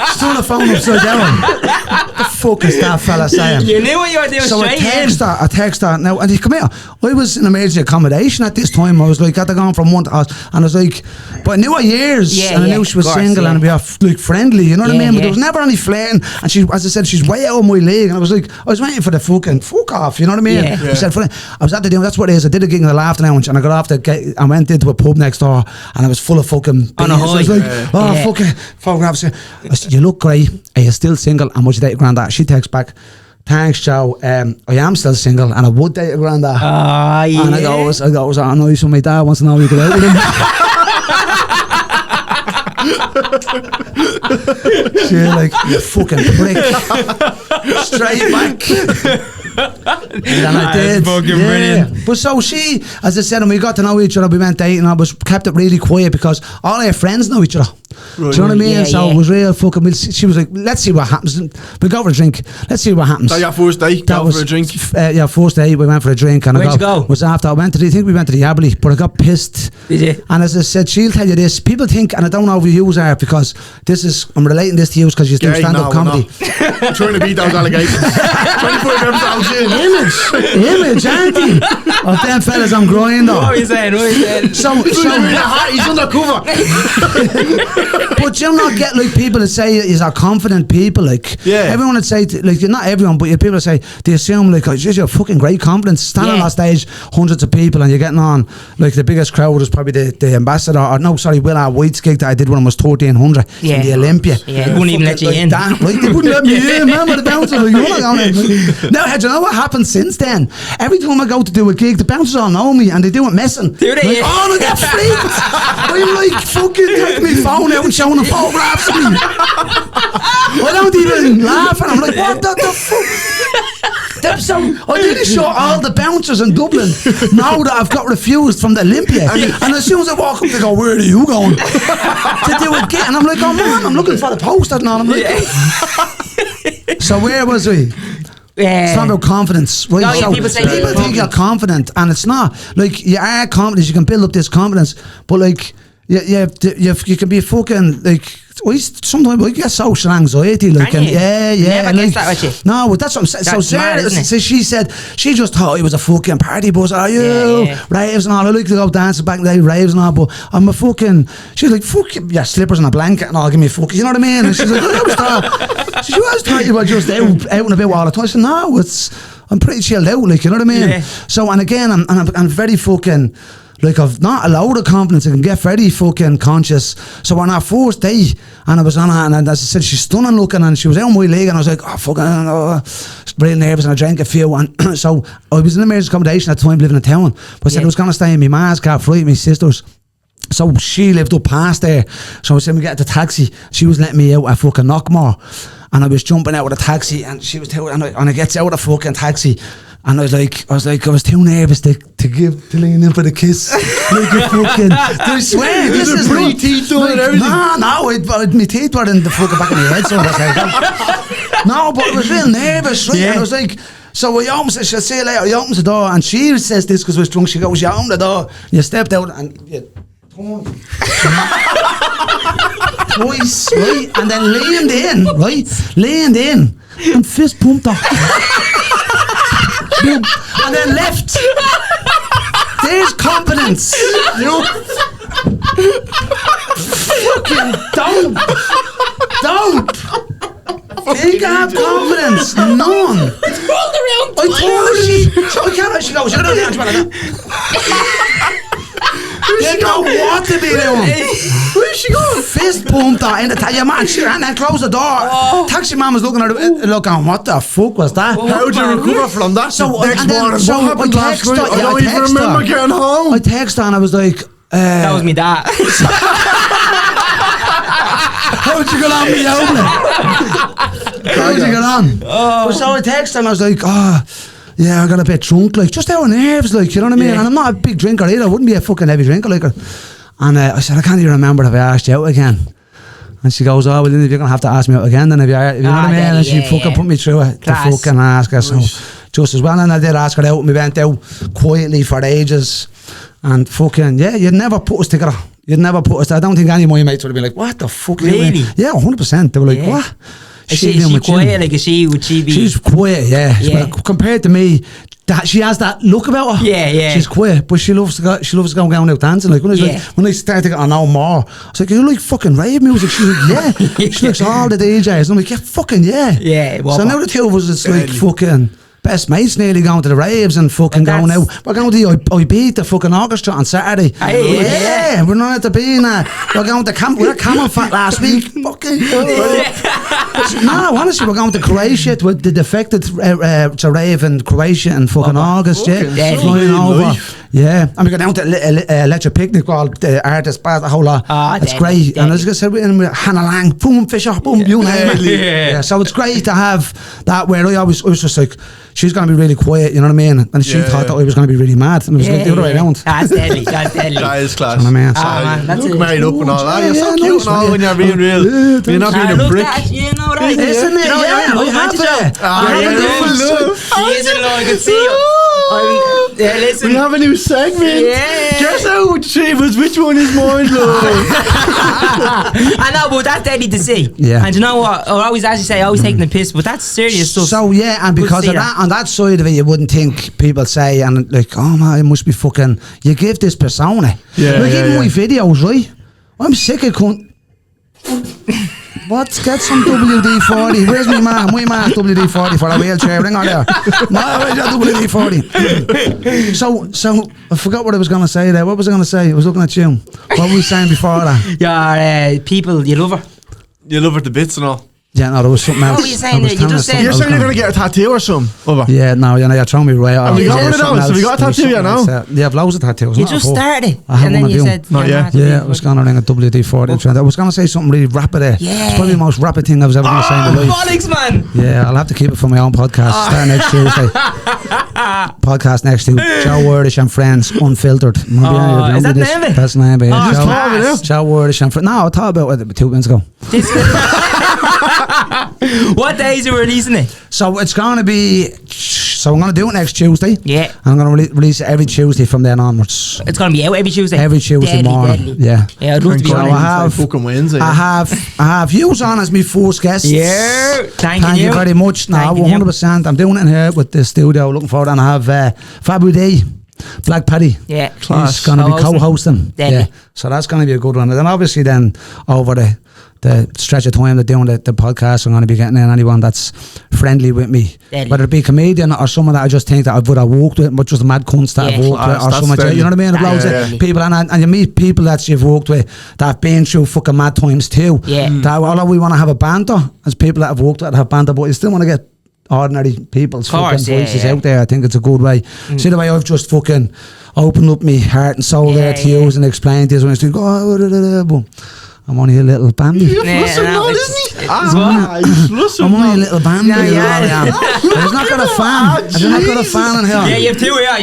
Still the phone upside down. The fuck is that fella saying? You knew what you were doing So straight I text her now, and he come here. I was in emergency accommodation at this time. I was like, had to go from one to house, and I was like, but I knew her years, and I knew she was single, and we were like friendly, you know what I mean? But there was never any flirting, and she, as I said, she's way out of my league, and I was like, I was waiting for the fucking fuck off, you know what I mean? I said, I was at the gym. That's what it is. I did a gig in the Laughter Lounge, and I got off the gate, I went into a pub next door, and I was full of fucking on a high. I was like, fuck it, photographs. I said, you look great. Are you still single? And would you date a grandad? She texts back, thanks, Joe. I am still single, and I would date a grandad. Ah, yeah. And I goes, I know you. So my dad wants to know you get out with him. She like, you fucking prick. Straight back. And then I did. Fucking brilliant. But so she, as I said, and we got to know each other, we went dating, and I was kept it really quiet because all our friends know each other. Right. Do you know what I mean? Yeah, so it was real fucking. She was like, let's see what happens. We go for a drink. Let's see what happens. That your first date? Go for a drink? First date, we went for a drink. And Where'd you go? Was after I went to, I think we went to the Abbey, but I got pissed. Did you? And as I said, she'll tell you this. People think, and I don't know if you use her because I'm relating this to you because you do stand-up comedy. I'm trying to beat those allegations. 25 episodes in. Image, auntie. Of them fellas on grind though. What are you saying? So he's undercover. But you not get like people that say is are confident people, like everyone would say like, not everyone, but people that say they assume like, oh, you're fucking great confidence standing on stage, hundreds of people, and you're getting on like the biggest crowd was probably the ambassador, or no, sorry, Will White's gig that I did when I was 1300 in the Olympia. Yeah, they wouldn't even let you in. That, right? They wouldn't let me in, man, with the bouncers. Like, you're not going in. Now, do you know what happened since then? Every time I go to do a gig, the bouncers all know me and they do it messing. Do they? Like, oh, I get freaked. I'm like, fucking take my phone out and showing the photographs of me. I don't even laugh, and I'm like, what the fuck? So I did show all the bouncers in Dublin now that I've got refused from the Olympia, and as soon as I walk up they go, where are you going? To do a gig, and I'm like, oh man, I'm looking for the poster and all. I'm like, so where was we? It's not about confidence, right? No, so people think you're confident, and it's not. Like, you are confident, you can build up this confidence, but like, you can be fucking like. Sometimes I get social anxiety, like, and Never like, gets that with you. no, but that's what I'm saying. So Sarah, mad, so she said she just thought it was a fucking party bus. Are you raves and all? I like to go dancing back in the day, raves and all. But I'm a fucking. She's like, fuck your slippers and a blanket and all. Give me a fuck. You know what I mean? And she's like, I was thought. She always thought you were just out and about all the time. I said, no, I'm pretty chilled out, like, you know what I mean? Yeah. So, and again, I'm very fucking. Like, I've not a lot of confidence. I can get very fucking conscious. So on our first day, and I was on her, and as I said, she's stunning looking, and she was out on my leg, and I was like, oh, fucking, real nervous, and I drank a few, and so I was in emergency accommodation at the time, living in town, but I said I was going to stay in my ma's car, flight with my sisters. So she lived up past there. So I said, we get the taxi. She was letting me out at fucking Knockmore, and I was jumping out of the taxi, and she was telling, and I gets out of the fucking taxi. And I was too nervous to lean in for the kiss. Like a fucking, I swear, this is pre-teeth on and everything. No, my teeth were in the fucking back of my head. So I was like, no, but I was real nervous, right? Yeah. And I was like, so I opens, she'll say later, he opens the door, and she says this because I was drunk. She goes, you open the door, you stepped out, and you turned twice, right? And then leaned in, and fist pumped her. And then left. There's confidence. You fucking don't. Think I have confidence. None. I told her so I can't actually go. She you know what to be doing. Where's she going? Fist pumped her in the taxi. Man, she ran and closed the door. Taxi man was looking at her, looking, what the fuck was that? How did you recover from that? So next morning, what happened last night? I don't even remember getting home. I texted her and I was like, that was me dad. How'd you get on me, How'd you get on? So I texted her and I was like, yeah, I got a bit drunk, like, just out of nerves, like, you know what I mean? Yeah. And I'm not a big drinker either. I wouldn't be a fucking heavy drinker, like. And I said, I can't even remember if I asked you out again. And she goes, oh, well, then you're going to have to ask me out again, then if you know what I mean? And she fucking put me through it to fucking ask her. So just as well. And I did ask her out, and we went out quietly for ages. And fucking, yeah, you'd never put us together. You'd never put us. I don't think any of my mates would have been like, what the fuck? Really? Yeah, 100%. They were like, what? Is she quiet? Like, would she be? She's quiet, yeah. Yeah. But compared to me, that she has that look about her. Yeah. She's quiet, but she loves to go down out dancing. Like when I started to get to know more, I was like, you like fucking rave music? She's like, yeah. She likes all the DJs. And I'm like, yeah, fucking yeah. Yeah. So now the two of us, it's like fucking best mates nearly going to the raves and fucking going out. We're going to the Ibiza fucking orchestra on Saturday. Yeah, we're not at the Bean. We're going to camp. We were at Camel Fat last week. Fucking no, honestly, we're going to Croatia with the Defected to rave in Croatia in fucking August. Flying over. Yeah, and we go down to Electric Picnic called the Artist Bar, the whole lot. It's great. And as I said, with Hannah Lang, boom, Fisher, boom, you name it. Yeah, so it's great to have that where I was just like, she's going to be really quiet, you know what I mean? And she thought that I was going to be really mad. And it was like the other way around. That's deadly. That is class. You know what I mean? Man, that's look married up and all that. You're so cute nice, and all when you're being real. You're not being a prick. You know that. Isn't it? Yeah, I have it. She is in love. I can see you. Listen. We have a new segment. Yeah. Guess out, Shavers, which one is mine, love? I know, but that's deadly to see. Yeah. And you know what? I always, as you say, always taking the piss, but that's serious stuff. So yeah, and because of that, on that side of it, you wouldn't think people say, and like, oh man, it must be fucking. You give this persona. Yeah. Like even my videos, right? I'm sick of cunt. What? Get some WD-40. Where's my man? My man's WD-40 for a wheelchair. Ring her there. No, where's your WD-40? So I forgot what I was going to say there. What was I going to say? I was looking at you. What were we saying before that? Yeah, people, you love her. You love her to bits and all. Yeah, no, there was something else. What were you saying there? You just said... You're saying you're going to get a tattoo or something? Yeah, no, you're throwing me right off. Have you got one of those? Have you got a tattoo yet now? Yeah, I've loads of tattoos. You just started. I have and then one you of said... Not yet. Yeah, I was going to ring a WD-40. I was going to say something really rapid there. Yeah. It's probably the most rapid thing I was ever going to say in my life. Bollocks, man! Yeah, I'll have to keep it for my own podcast. Starting next Tuesday. Podcast next to Joeirish and Friends, Unfiltered. Is that the name of it? That's the name of it. Joeirish and Friends. No, I thought about it 2 minutes ago. What days are we releasing it? So it's going to be... So I'm going to do it next Tuesday. Yeah. And I'm going to release it every Tuesday from then onwards. It's going to be out every Tuesday? Every Tuesday morning. Deadly. Yeah. Yeah, I'd love to be So on I it. fucking Wednesday. I have yous on as my first guests. Yeah. Thank you very much. No, 100%. I'm doing it here with the studio. Looking forward. And I have Fabu D, Black Paddy. Yeah. He's going to be co-hosting. Yeah. So that's going to be a good one. And then obviously then over the stretch of time that doing the podcast, I'm going to be getting in anyone that's friendly with me. Deadly. Whether it be a comedian or someone that I just think that I would have walked with, but just mad cunts that I've walked with, or someone, you know what I mean? Loads of people, and you meet people that you've walked with that have been through fucking mad times too. Yeah. That although we want to have a banter, as people that have walked with have banter, but you still want to get ordinary people's fucking voices out there. I think it's a good way. See the way I've just fucking opened up my heart and soul there to you and explained this when it's like, oh, I'm only a little bandy. You're flushing now, isn't he? I'm only a little bandy. I've not got a fan. I've not got a fan in here. Yeah, you have two here.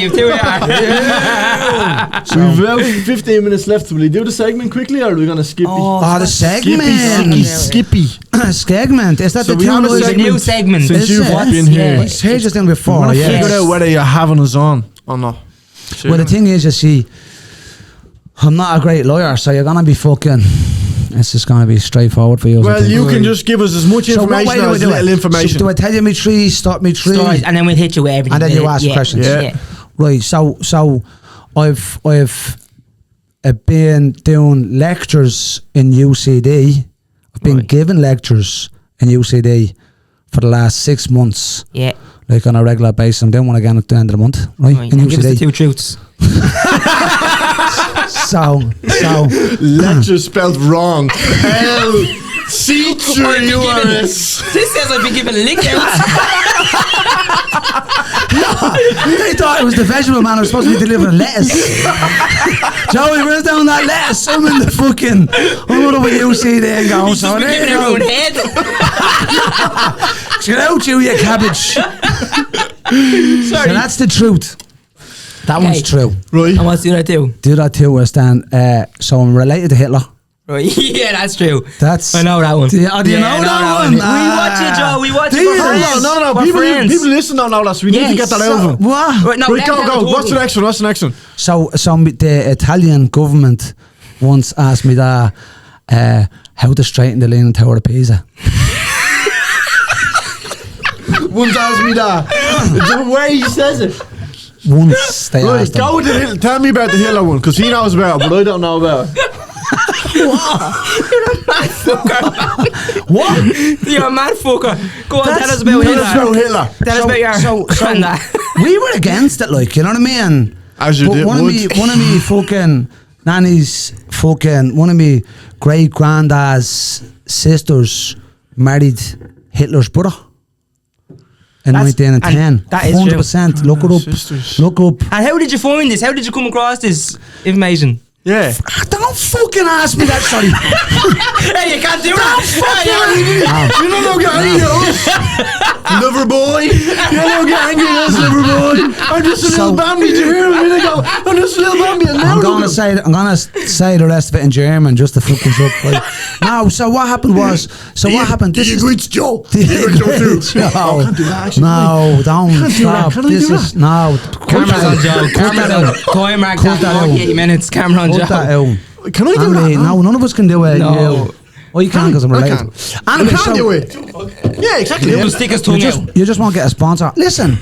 So we've about 15 minutes left. Will we do the segment quickly or are we going to skip it? Oh, the segment. Skippy. Segment. Is that So the we have It's a new segment. Since you've been here. It's here just in before. We're going to Yeah. figure out whether you're having us on or not. Well, the thing is, you see, I'm not a great lawyer, so you're going to be fucking... It's just going to be straightforward for you. Well, you can just give us as much information as little information. So do I tell you me three, stop me three? Stories, and then we'll hit you with everything. And then you ask questions. Yeah. Right, so I've been doing lectures in UCD. I've been giving lectures in UCD for the last 6 months. Yeah. Like on a regular basis. I'm doing one again at the end of the month. Right, in and give us the UCD. two truths. So lecture spelled wrong. Joeirish. This says I've been given lick outs. They thought it was the vegetable man who was supposed to be delivering lettuce. Joey, where's down that lettuce? I'm in the fucking... I'm over UCD and going, so there you go. Head. Get out, you cabbage. Sorry. So that's the truth. That one's true. Right. And what's the other two? The other two was then, so I'm related to Hitler. Right. Yeah, that's true. That's I know that one. Do you know I that one? We watch it, Joe. We watch it. For friends. No. For friends. People listen don't know that, so we need to get that out of them. What? Right, no, Right, let me go. tell What's the next one? So the Italian government once asked me that how to straighten the Leaning Tower of Pisa. Once asked me that. The way he says it. Once they Right, asked him. go with the hill. Tell me about the Hitler one, because he knows about it, but I don't know about it. What? You're a mad fucker. Go on, tell us about Tell us about Hitler. Tell us about your granddad. We were against it, like, you know what I mean? As you But did, one of me fucking nanny's fucking one of me great granddad's sisters married Hitler's brother in That's- 1910. and that is true. 100%. Look it up. Sisters. Look up. And how did you find this? How did you come across this information? Yeah. Don't fucking ask me that, sorry. Hey, you can't do that. You don't get angry at us, lover boy. You don't get angry at us, lover boy. I'm just a little Bambi. Did you hear me? They go, I'm just a little Bambi. And now I'm look gonna at say the rest of it in German just to fuck us up. Right? No, so what happened was, what happened? Did you greet Joe? No, Can't do that, actually. no, don't Can't do that. stop. Can I This do is that? no. Cameras on Joe. Cameras on. Time rack Cut that out. 48 minutes. Camera on Cut that Joe. out. Can I do Anyway, that? no, none of us can do it. No. You. Oh, you can because I'm I related. can. Anyway, You can't do it. Yeah, exactly. He'll stick his tongue out. You just won't get a sponsor. Listen, You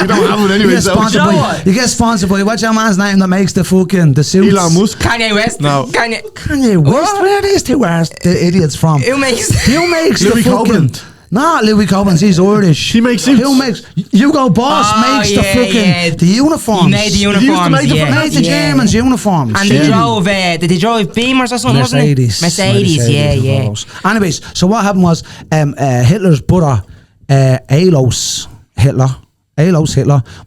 don't have it you anyway. get So. sponsored You know by. what? You get sponsored by. What's your man's name that makes the suits? Elon Musk. Kanye West. No. Kanye West. Where are these two the idiots from? Who makes? Who makes Louis the fucking? Copeland. Nah, Louis Copeland, he's Irish. He makes suits. Who makes? Hugo Boss Oh, makes the yeah, fucking yeah. the uniforms. He made the used to uniforms. make the- Yeah. Made the Germans uniforms. And they drove. Did they drive Beamers or something? Mercedes. Mercedes. Yeah. Anyways, so what happened was Hitler's brother, Alois Hitler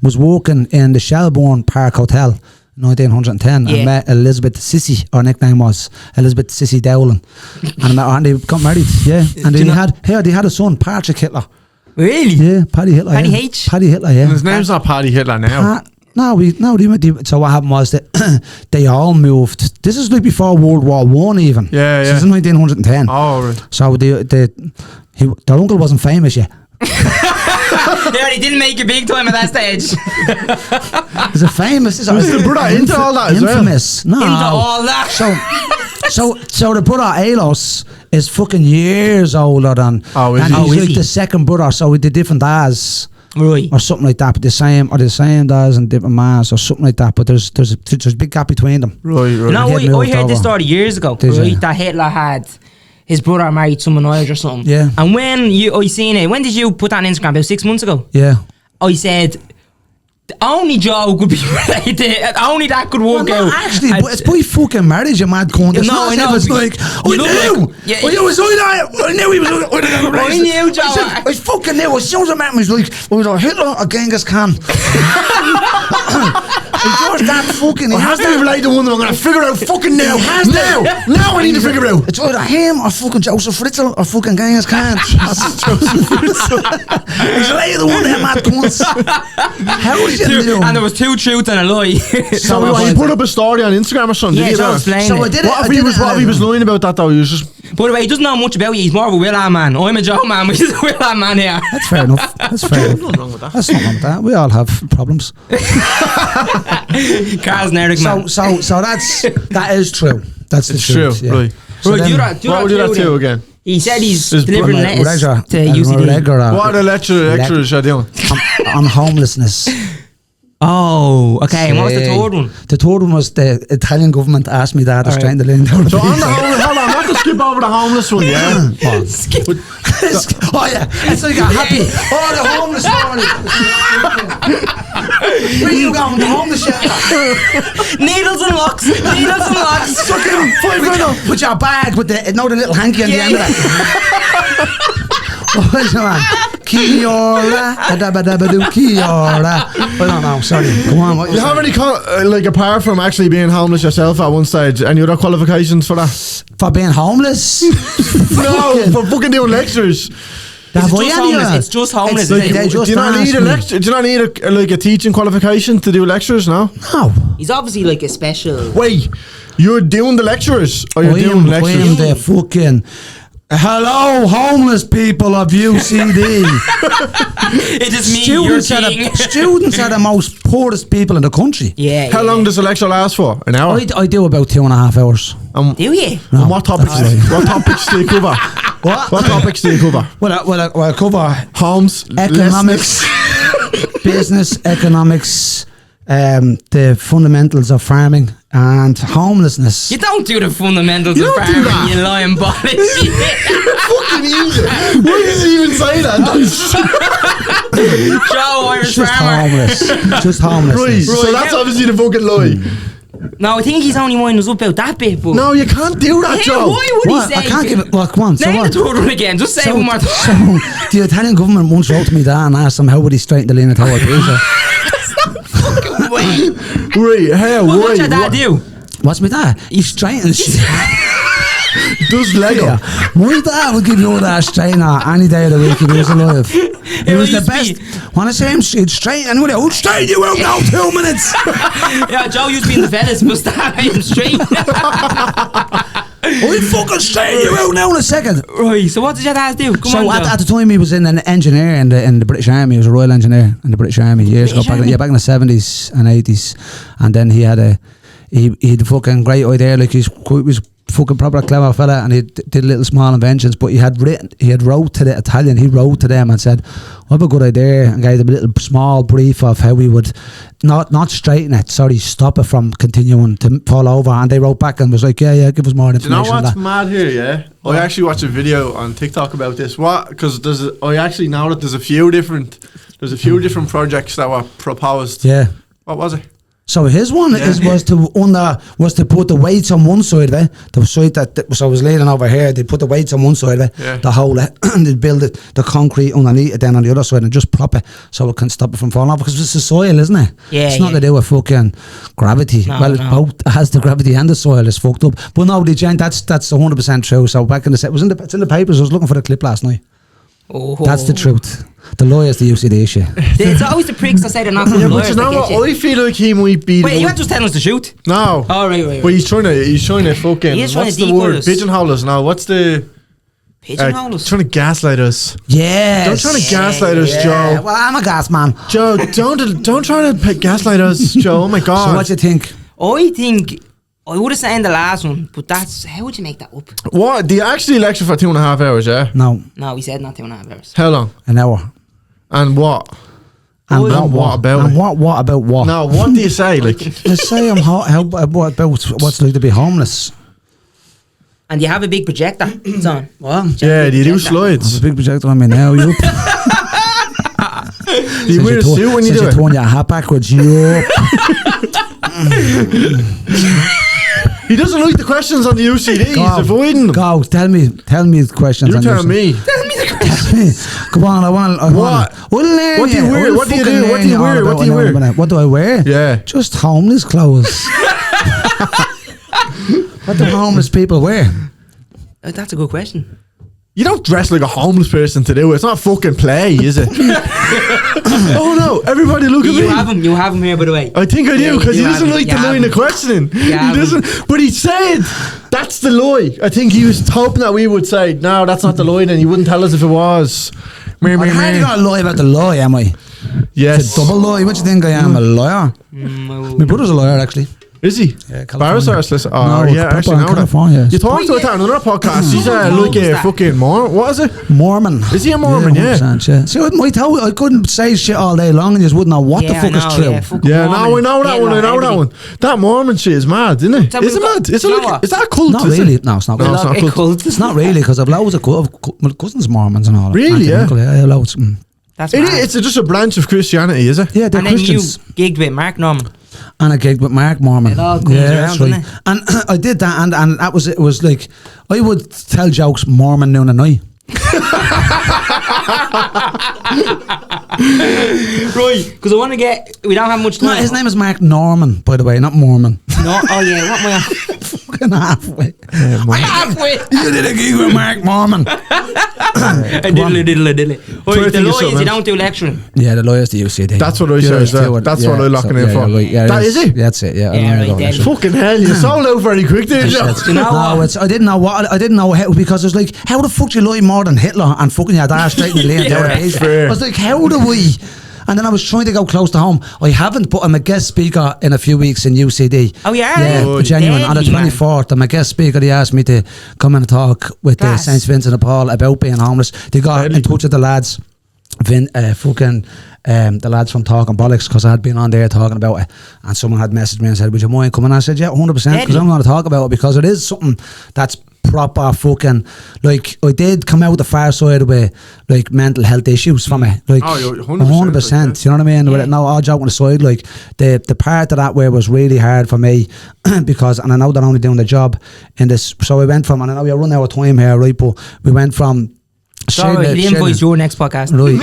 was working in the Shelbourne Park Hotel. 1910 Yeah. and met Elizabeth Sissy. Her nickname was Elizabeth Sissy Dowlin, and they got married. Yeah, and they had a son, Patrick Hitler. Really? Yeah, Paddy Hitler. Paddy yeah. H? Paddy Hitler. Yeah. His name's not Paddy Hitler now. So what happened was that they all moved. This is like before World War One, even. Yeah, This yeah. is 1910. Oh, right. So their uncle wasn't famous yet. Yeah, he didn't make it big time at that stage. Is it famous? Was the brother into all that as well? Infamous. No. Into all that. So the brother Alois is fucking years older than. Oh, is and he? he's Oh, is like he? the second brother. So with the different dads. Right. Or something like that, but the same dads and different mass or something like that. But there's a big gap between them. Right. You know, Get I moved heard this over. story years ago, Did right? you? That Hitler had his brother married someone Irish or something. Yeah. And when I seen it, when did you put that on Instagram? About 6 months ago. Yeah. I said, only Joe could be related. Only that could work Well, out. no, actually, And- but it's by fucking marriage, you mad cunt. It's No, not I as if know, it's but like, you I look knew! like- yeah, I knew he was I knew, Joe. I fucking knew. As soon as I met him, he was like, Hitler or Genghis Khan. He does that fucking, he I has have to that. relate to one that I'm going to figure out fucking now. has that. Now I need to figure it out. It's either him or fucking Joseph Fritzl or fucking Genghis Khan. He's like the one that mad cunts. How did you do? And there was 2 truths and a lie. So he put up a story on Instagram or something. Yeah, did he? Joe explained So it. I did it. What if he was lying about that though? He was just. By the way, he doesn't know much about you. He's more of a Will-Arm man. I'm a Joe man, but he's a Will-Arm man here. That's fair enough. That's fair enough. Nothing wrong with that. That's not wrong with that. We all have problems. Carl's an Eric man. So that is true. That's the It's true, truth. Yeah. right. So Right, then- do that What would you do that to again? He said he's His delivering brother, letters to UCD. What are the lecturers are doing? on homelessness. Oh, okay. And what was the third one? The third one was the Italian government asked me that to All right. straighten the line down. So on the homeless, hold on, not to skip over the homeless one, yeah? Oh yeah, it's like a happy. Oh, the homeless story. Where you going? The homeless shelter. Needles and locks. Needles and locks. Fucking put your bag with the little hanky on the end of it. What's the man? Kiora, adabadabadu, Kiora. I don't know. Sorry. Come on. What You have any, like, apart from actually being homeless yourself at one stage, any other qualifications for that? for being homeless? No, for fucking doing lectures. That It's just homeless. It's just homeless. Like, isn't it? they just Do you not asked need a me. lecture? Do you not need a teaching qualification to do lectures now? No. He's obviously like a special. Wait, you're doing the lecturers or you're I doing am lectures? the fucking hello, homeless people of UCD. It's just me. You're king. Students are the most poorest people in the country. Yeah. How long does the lecture last for? An hour? I do about 2.5 hours. Do you? And what topics? What topics do you cover? What topics do you cover? Well, I cover Homes, economics, business, economics, the fundamentals of farming and homelessness. You don't do the fundamentals of don't do that. farming, you lying body. Fucking easy. Why does he even say that? Joe, Irish Just farmer. homeless. Just homelessness. Right, so that's now- obviously the fucking lie. No, I think he's only winding us up about that bit, but... No, you can't do that, Yeah, Joe. why would What? he say... I can't give it. Well, come on. So Name what? the third one again. Just say it one more time. So the Italian government once wrote to me there and asked them how would he straighten the Lena Tower pizza. Wait. Right, how? What Why? does your dad do? What's with that? He straightens shit. Does Lego? Yeah. My dad would give you that straightener any day of the week if he was alive. It was the used to best. be- When I say him straight, anybody, I would straighten you out now 2 minutes. Yeah, Joe used to be in the Venice, but start him straight. I'll fucking straighten you out now in a second. Right, so what did your dad do? Come So on, at Joe. the time he was in an engineer in the British Army. He was a Royal Engineer in the British Army years ago. British Army? Back in the 70s and 80s. And then he had a fucking great idea. Like he was fucking proper clever fella, and he did little small inventions. But he wrote to the Italian. He wrote to them and said, "I have a good idea," and gave them a little small brief of how we would not straighten it. Sorry, stop it from continuing to fall over. And they wrote back and was like, "Yeah, give us more Do you know information." on what's that. mad here, yeah? I actually watched a video on TikTok about this. Because I actually know that there's a few different projects that were proposed. Yeah. What was it? So his one was to put the weights on one side of it. The side that I was leaning over here, they put the weights on one side of it, Yeah. the whole and they build the concrete underneath it, then on the other side, and just prop it so it can stop it from falling off, because it's the soil, isn't it? Yeah, it's not yeah. to do with fucking gravity. No, well, it's no. both. It has the gravity and the soil is fucked up. But no, that's 100% true. So back in the set, it's in the papers. I was looking for the clip last night. Oh. That's the truth. The lawyers, the UCD issue. It's always the pricks that say they're not good But lawyers you that know get what? you. I feel like he might be. Wait, the you one- weren't just telling us to shoot? No. Oh, right. But he's trying to fucking. He is trying What's to the word? decoy us. Pigeonhole us now. What's the? Pigeonhole us. Trying to gaslight us. Yes. Don't try to gaslight us, Joe. Well, I'm a gas man. Joe, don't try to gaslight us, Joe. Oh my God. So what do you think? I think I would have said in the last one, but how would you make that up? What? Do you actually lecture for 2.5 hours? Yeah. No, No, he said not 2.5 hours. How long? an hour. And what? And what about And it? what about what? No. What do you say? Like, Let's say I'm what about what's like to be homeless? And you have a big projector. It's on. What? yeah. Do you do There's a slides? big projector on me now. You. Do you wear a suit when you do You're it? throwing your hat backwards. You. He doesn't like the questions on the UCD. He's avoiding them. Go. Tell me the questions. You on tell this. me. Come on, I want. What? We'll learn What do you you. wear? We'll What do you fucking do? What learn do you all wear? about What do you it in a wear? minute. What do I wear? Yeah. Just homeless clothes. What do homeless people wear? That's a good question. You don't dress like a homeless person to do it. It's not fucking play, is it? Oh no! Everybody look at me. You have him here, by the way. I think I Yeah, do, because you he doesn't have like him. the You line have of questioning. He have him. doesn't. But he said that's the lie. I think he was hoping that we would say no, that's not the lie, and he wouldn't tell us if it was. I'm hardly gonna lie about the lie, am I? It's Yes. a double lie. What do you think I am? A liar? My brother's a liar, actually. Is he? Yeah, Barrister or California. solicitor? No, Oh, yeah, proper actually, in know that. California. You talked about that on another podcast. He's like a fucking Mormon. What is it? Mormon. Is he a Mormon? Yeah. 100%, yeah. See, I couldn't say shit all day long and you just wouldn't know what the fuck is true. Yeah, fucking Yeah, no, I Mormon, know that one. I know Hitler, that everything. one. That Mormon shit is mad, isn't it? Tell Is me it what- mad? Is you it know like? what? Is that a cult? Not is really. It? No, it's not. No, really. it's not a cult. It's not really, because I've loads of my cousins Mormons and all that. Really, yeah? Yeah, loads. That's It mad. is, it's just a branch of Christianity, is it? Yeah, they're And then Christians. you gigged with Mark Norman. And I gigged with Mark Mormon. It all comes yeah, around, that's right. doesn't it? And I did that, and that was it. Was like I would tell jokes Mormon noon and night. Right, because I want to get. We don't have much No, time. his name is Mark Norman, by the way, not Mormon. No, oh yeah, what am I on? fucking halfway. Halfway. You did a gig with Mark Mormon. Diddly. Try to The think of lawyers, something you don't do lecturing. Yeah, the lawyers do UCD. That's what I say as well. That's what I'm locking in for. That is it? That's it. Yeah. Yeah, right then. Fucking hell, you sold out very quick, didn't you? You know No, what? I didn't know how, because it was like, how the fuck do you lie more than Hitler and fucking your dad straight in the lane? Yeah, fair. I was like, how do we? And then I was trying to go close to home. I haven't, but I'm a guest speaker in a few weeks in UCD. Oh, yeah? Yeah, Oh, genuine. On the deadly, man. 24th, I'm a guest speaker. They asked me to come in and talk with the Class. St. Vincent de Paul about being homeless. They got in touch with the lads, the lads from Talking Bollocks, because I had been on there talking about it, and someone had messaged me and said, would you mind coming? I said, yeah, 100%, because I'm going to talk about it, because it is something that's proper fucking, like, I did come out the far side with like mental health issues from it, like Oh, you're 100%, 100%, you know what I mean? Yeah. No, all joking aside, like the part of that where was really hard for me because, and I know they're only doing the job in this, so I went from, and I know we're running out of time here, right, but we went from Sorry, the invoice your next podcast. right.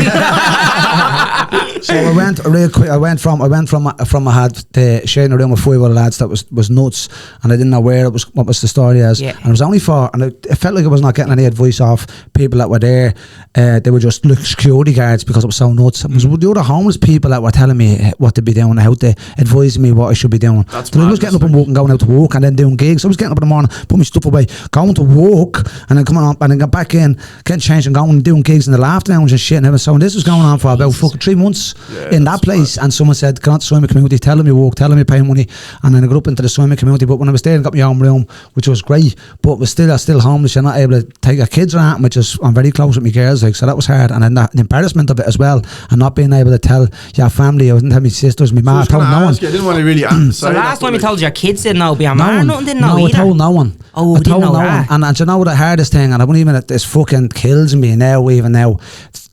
So I went real quick. I went from I had the sharing a room with 5 other lads that was nuts, and I didn't know where it was, what was the story as, Yeah. and it was only for, and it felt like I was not getting any advice off people that were there. They were just like security guards because it was so nuts. It was the other homeless people that were telling me what to be doing, how to advise me what I should be doing. That's So I was madness, getting up and walking, going out to work, and then doing gigs. I was getting up in the morning, putting my stuff away, going to work, and then coming up and then get back in, getting changed and going and doing gigs in the laughter lounge and shit. And so this was going on for about fucking 3 months in that place. And someone said, "Come on to the swimming community, tell them you walk, tell them you pay money." And then I got up into the swimming community. But when I was there, I got my own room, which was great. But was still homeless. You're not able to take your kids around, which is, I'm very close with my girls, like, so that was hard. And then the embarrassment of it as well, and not being able to tell your family. I didn't tell my sisters, my I mom, I was told gonna no one. ask you, I didn't want to really So last time you told your kids didn't know, but your man nothing didn't know no, either. I told no one. Oh, I didn't told know no that. one. And you know the hardest thing, and I wouldn't even, this fucking kills me now, even now,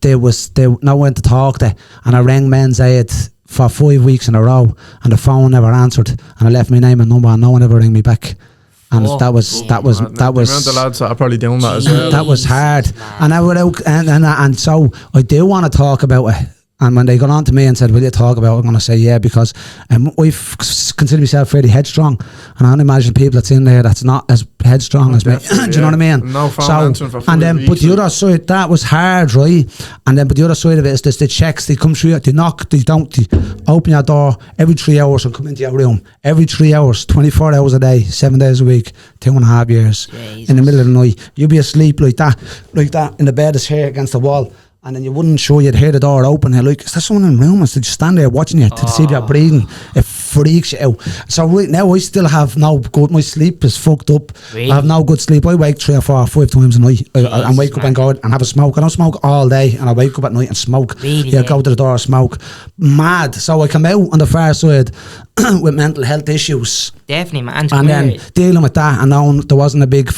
they no one to talk to, and I rang Men's Aid for 5 weeks in a row, and the phone never answered, and I left my name and number, and no one ever rang me back. And that was The amount of lads that are probably doing that as well. that was hard. And I would out, and so I do want to talk about it. And when they got on to me and said, will you talk about it? I'm going to say yeah, because I've considered myself fairly headstrong, and I don't imagine people that's in there that's not as headstrong as me. Do you know what I mean? No phone answering for 5 and then, weeks. but the other side, that was hard, right? And then, but the other side of it is the checks. They come through, they knock, they open your door every 3 hours and come into your room. Every 3 hours, 24 hours a day, 7 days a week, 2.5 years. Jesus. In the middle of the night, you'd be asleep like that, in the bed is here against the wall. And then you wouldn't show, you'd hear the door open. You're like, is there someone in the room? And so just stand there watching you to see if you're breathing. It freaks you out. So right now, I still have no good, my sleep is fucked up. Really? I have no good sleep. I wake 3 or 4 or 5 times a night. And wake up and go out and have a smoke. I don't smoke all day, and I wake up at night and smoke. Really, Yeah, eh? go to the door and smoke. Mad. So I come out on the far side with mental health issues. Definitely, man. And then dealing with that, and now there wasn't a big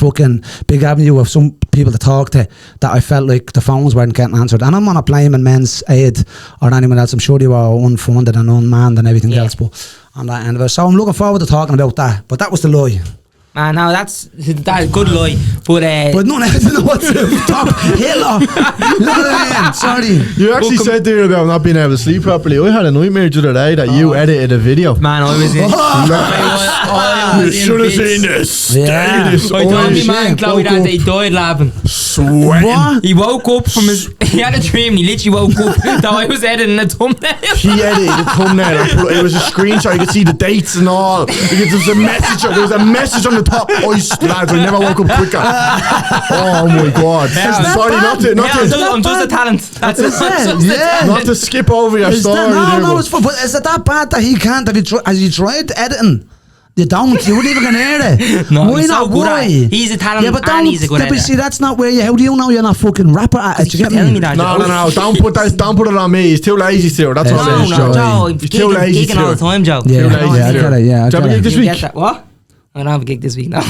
avenue of some people to talk to, that I felt like the phones weren't getting answered. And I'm not blaming Men's Aid or anyone else. I'm sure they were unfunded and unmanned and everything else, but on that end of it. So I'm looking forward to talking about that. But that was the lie. Man, now that's good lie. But none of it what's the top Hitler. You know what I mean? Sorry. You actually said there about not being able to sleep properly. I had a nightmare the other day that you edited a video. Man, I was in. You should have seen this. Yeah. This I told orange me man Chloe that he died laughing. sweating. What? He woke up from he had a dream and he literally woke up that I was editing a thumbnail. He edited the thumbnail and it was a screenshot. You could see the dates and all. There was a message on the top. Lads, I never woke up quicker. Oh my god. Sorry, I'm just a talent. That's it. Yeah. not to skip over your Is story. that, there, no, but- it's fun. But is it that bad that he can't? Has he tried editing? You don't. You wouldn't even gonna hear it. No, Why he's not? so good at Why? it. He's a talent Yeah, but and he's a good but editor. see, that's not where you. How do you know you're not fucking rapper at it? He You keeps get telling me? me that. No, Joe. don't put it on me. He's too lazy to. That's what I'm saying. No, Joe. He's too lazy Gigging all the to. time, Joe. Yeah, Too lazy yeah, I to. get it. Yeah, I Do you have a get gig it. this You week? get that? What? I don't have a gig this week now.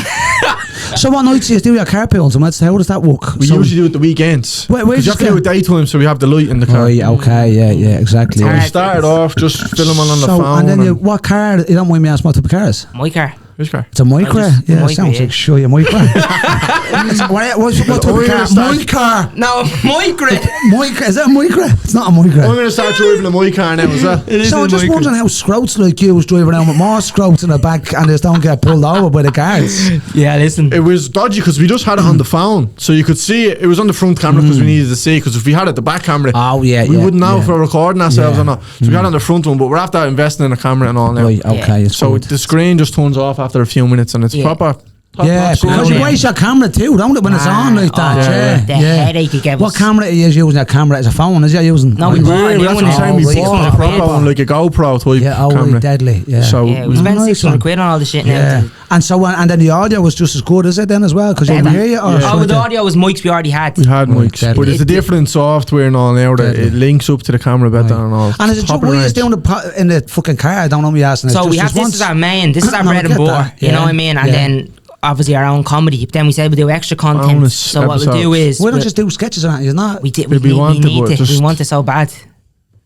So what nights do you do your carpools? And how does that work? We So- usually do it the weekends. Where Because you just have to do it daytime, so we have the light in the car. Oh, yeah, okay, yeah, exactly. We started off just filming on the So phone. and then what car? You don't mind me asking what type of car is? My car. Which car? It's a micro. just- Yeah, micro, sounds yeah. like show you micro. What's the car? My car. No, micro. Micro. Is that a micro? It's not a micro. I'm going to start driving a my car now as well. So I'm just wondering how scrouts like you was driving around with more scrouts in the back and just don't get pulled over by the guards. Yeah, listen. It was dodgy because we just had it on the phone, so you could see it. It was on the front camera because we needed to see. Because if we had it the back camera, Oh yeah, we yeah, wouldn't know yeah. if we're recording ourselves Yeah. or not. So we had it on the front one, but we're after investing in a camera and all now. Right, okay, it's So good. the screen just turns off after a few minutes, and it's Yeah. proper. Yeah, top-notch because you screen. waste your camera too, don't it, when it's on like that? Oh, the yeah. headache you get. What camera are you using? Your camera as a phone? Is you using? No, we Yeah, bought a new that's one. what I'm saying. We Oh, bought right. a proper Yeah. one, like a GoPro type Yeah, oh, camera. right, deadly. Yeah. So Yeah, we spent Nice 600 one. quid on all the shit now. Yeah, and so and then the audio was just as good as it then as well because you can hear you. Or Oh, something. with the audio was mics we already had. we had Right, mics, deadly. but it's a different software and all now that Deadly. it links up to the camera better and all. And is it Top what of are you range. doing in the fucking car? I don't know me asking. So we have this is our main, this is our No, I bread and get butter. that. You Yeah. know what I mean? And Yeah. then obviously our own comedy. But then we said we'll do extra content. Bonus So what we'll do episodes. is Why don't we'll- you just do sketches on it? You're not. we did. If we want to, need but to. just- We want it so bad.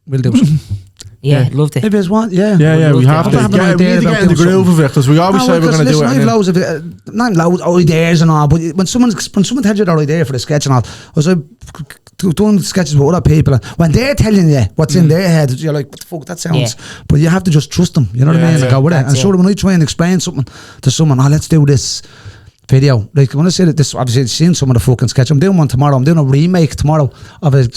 We'll do some. Yeah, loved it. If you want, yeah. Yeah, yeah, We'll we look have at to. it. I have an Yeah, we idea need to about get in the doing groove of it because we always say we're because going to do listen, it. I have and then- loads of not loads of ideas and all, but when someone tells you their idea for the sketch and all, I was like doing sketches with other people, and when they're telling you what's in their head, you're like, what the fuck, that sounds. Yeah. But you have to just trust them. You know what I Yeah, mean? yeah, And go with it. that's And so it. when I try and explain something to someone, let's do this video. Like when I say that this, obviously I've seen some of the fucking sketch. I'm doing one tomorrow. I'm doing a remake tomorrow of a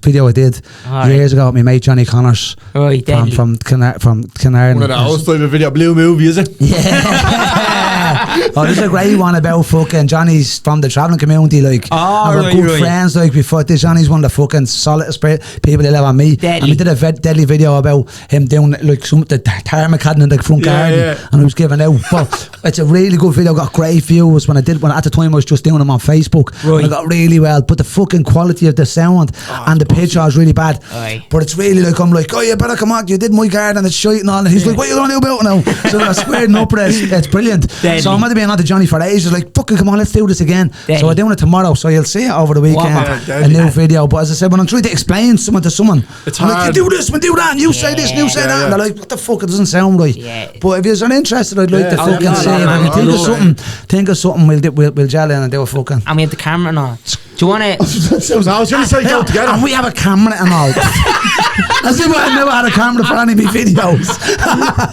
video I did Alright. years ago with my mate Johnny Connors Right, deadly. from Kinnairn. One of those type of video, blue movie, is it? Yeah. Oh, there's a great one about fucking Johnny's from the travelling community, like. Oh, and we're right, good right. friends, like, before this. Johnny's one of the fucking solidest people they live on me. Deadly. And we did a deadly video about him doing, like, the tarmac had in the front garden. yeah. And he was giving out. But it's a really good video, got great views. When at the time I was just doing them on Facebook. Right. And I got really well. But the fucking quality of the sound and the picture is really bad. Aye. But it's really like, I'm like, oh, you better come on, you did my garden, it's shite and all. And he's like, what are you going to do about it now? So I squared up with it. It's brilliant. Deadly. So I'm going to be on to Johnny for ages. Like, fucking come on, let's do this again. Deadly. So we're doing it tomorrow. So you'll see it over the weekend. Whopper. A new video. But as I said, when I'm trying to explain something to someone, It's I'm like, hard. you do this, we do that, and you say this, and you say Yeah, that. yeah. And they're like, what the fuck, it doesn't sound right. Yeah. But if you're interested, I'd like to Yeah. fucking no, see no, it. no, And no, think no, of something, we'll gel in and do a fucking. And we have the camera and all. Do you want to? I was going to say go together. And we have a camera and all. As if I've never had a camera for any of my videos.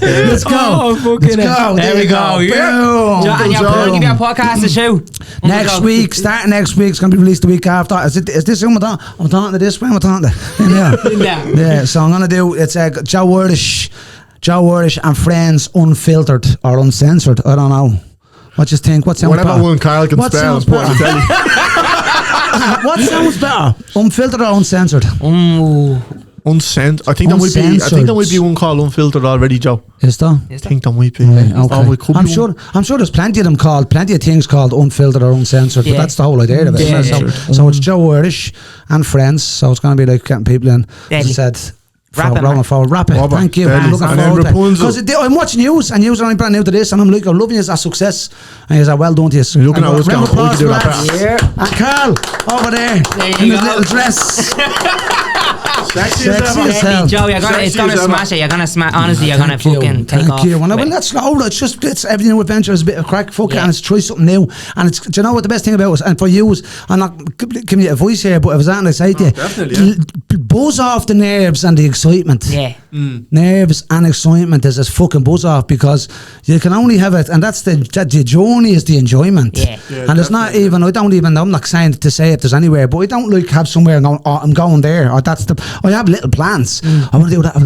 Let's go. Oh, fucking Let's hell. go. There we you go. Yeah. Boom. And you're Boom. plugging your podcast to show. Next week, starting next week, it's going to be released the week after. Is this who I'm talking to this? When I'm talking to? Yeah. Yeah, so I'm going to do, it's Joeirish and Friends Unfiltered or Uncensored. I don't know. What do you think? What sounds Whatever better? one Kyle can What spell. sounds Put on the better? telly. What sounds better? Unfiltered or uncensored? Uncensored. I think there might be one called Unfiltered already, Joe. Is there? I think there might be. Okay. Oh, it could I'm be sure. one. I'm sure there's plenty of things called unfiltered or uncensored. But Yeah. that's the whole idea of it. Yeah. Isn't it? So it's Joeirish and Friends. So it's going to be like getting people in. As I Deadly. said. Wrap it, Rolling man. forward, wrap it. Robert, Thank you. deadly. I'm looking And then forward to it. Rapunzel. Because I'm watching yous, and yous are only brand new to this, and I'm like, I'm loving you as a success. And you're well done to you. You're looking at us Round of going, we applause can do for that lads. better. And Carl over there There in you his go. little dress. Sexy as Sexy ever. as hell. Joe, it's Sexy gonna as ever. smash it. You're gonna smash. Honestly, you're gonna Thank you. fucking take off. Thank you. When Like, that's slow, it's every new adventure is a bit of crack. Fuck it, Yeah. and it's try something new. And it's, do you know what the best thing about it? And for you, I'm not giving you advice here, but if it's anything I say to you, definitely, buzz off the nerves and the excitement. yeah. Nerves and excitement is this fucking buzz off, because you can only have it, and that's the journey is the enjoyment. Yeah. And it's not even, I'm not saying to say if there's anywhere, but I don't like have somewhere and going, oh, I'm going there, or I have little plans. I want to do that, I'm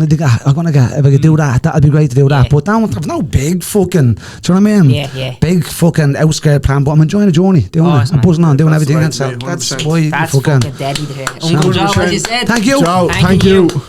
gonna get, if I could do that, that'd be great to do that. Yeah. But don't have no big fucking, do you know what I mean? Yeah, yeah. Big fucking outskirt plan, but I'm enjoying the journey, doing it. Awesome, I'm buzzing on, doing That's the everything. way And to so be, that's 100%. why That's fucking. fucking deadly to hear. Uncle Joe, as you said. Thank you. Joe, Thank thank you. you.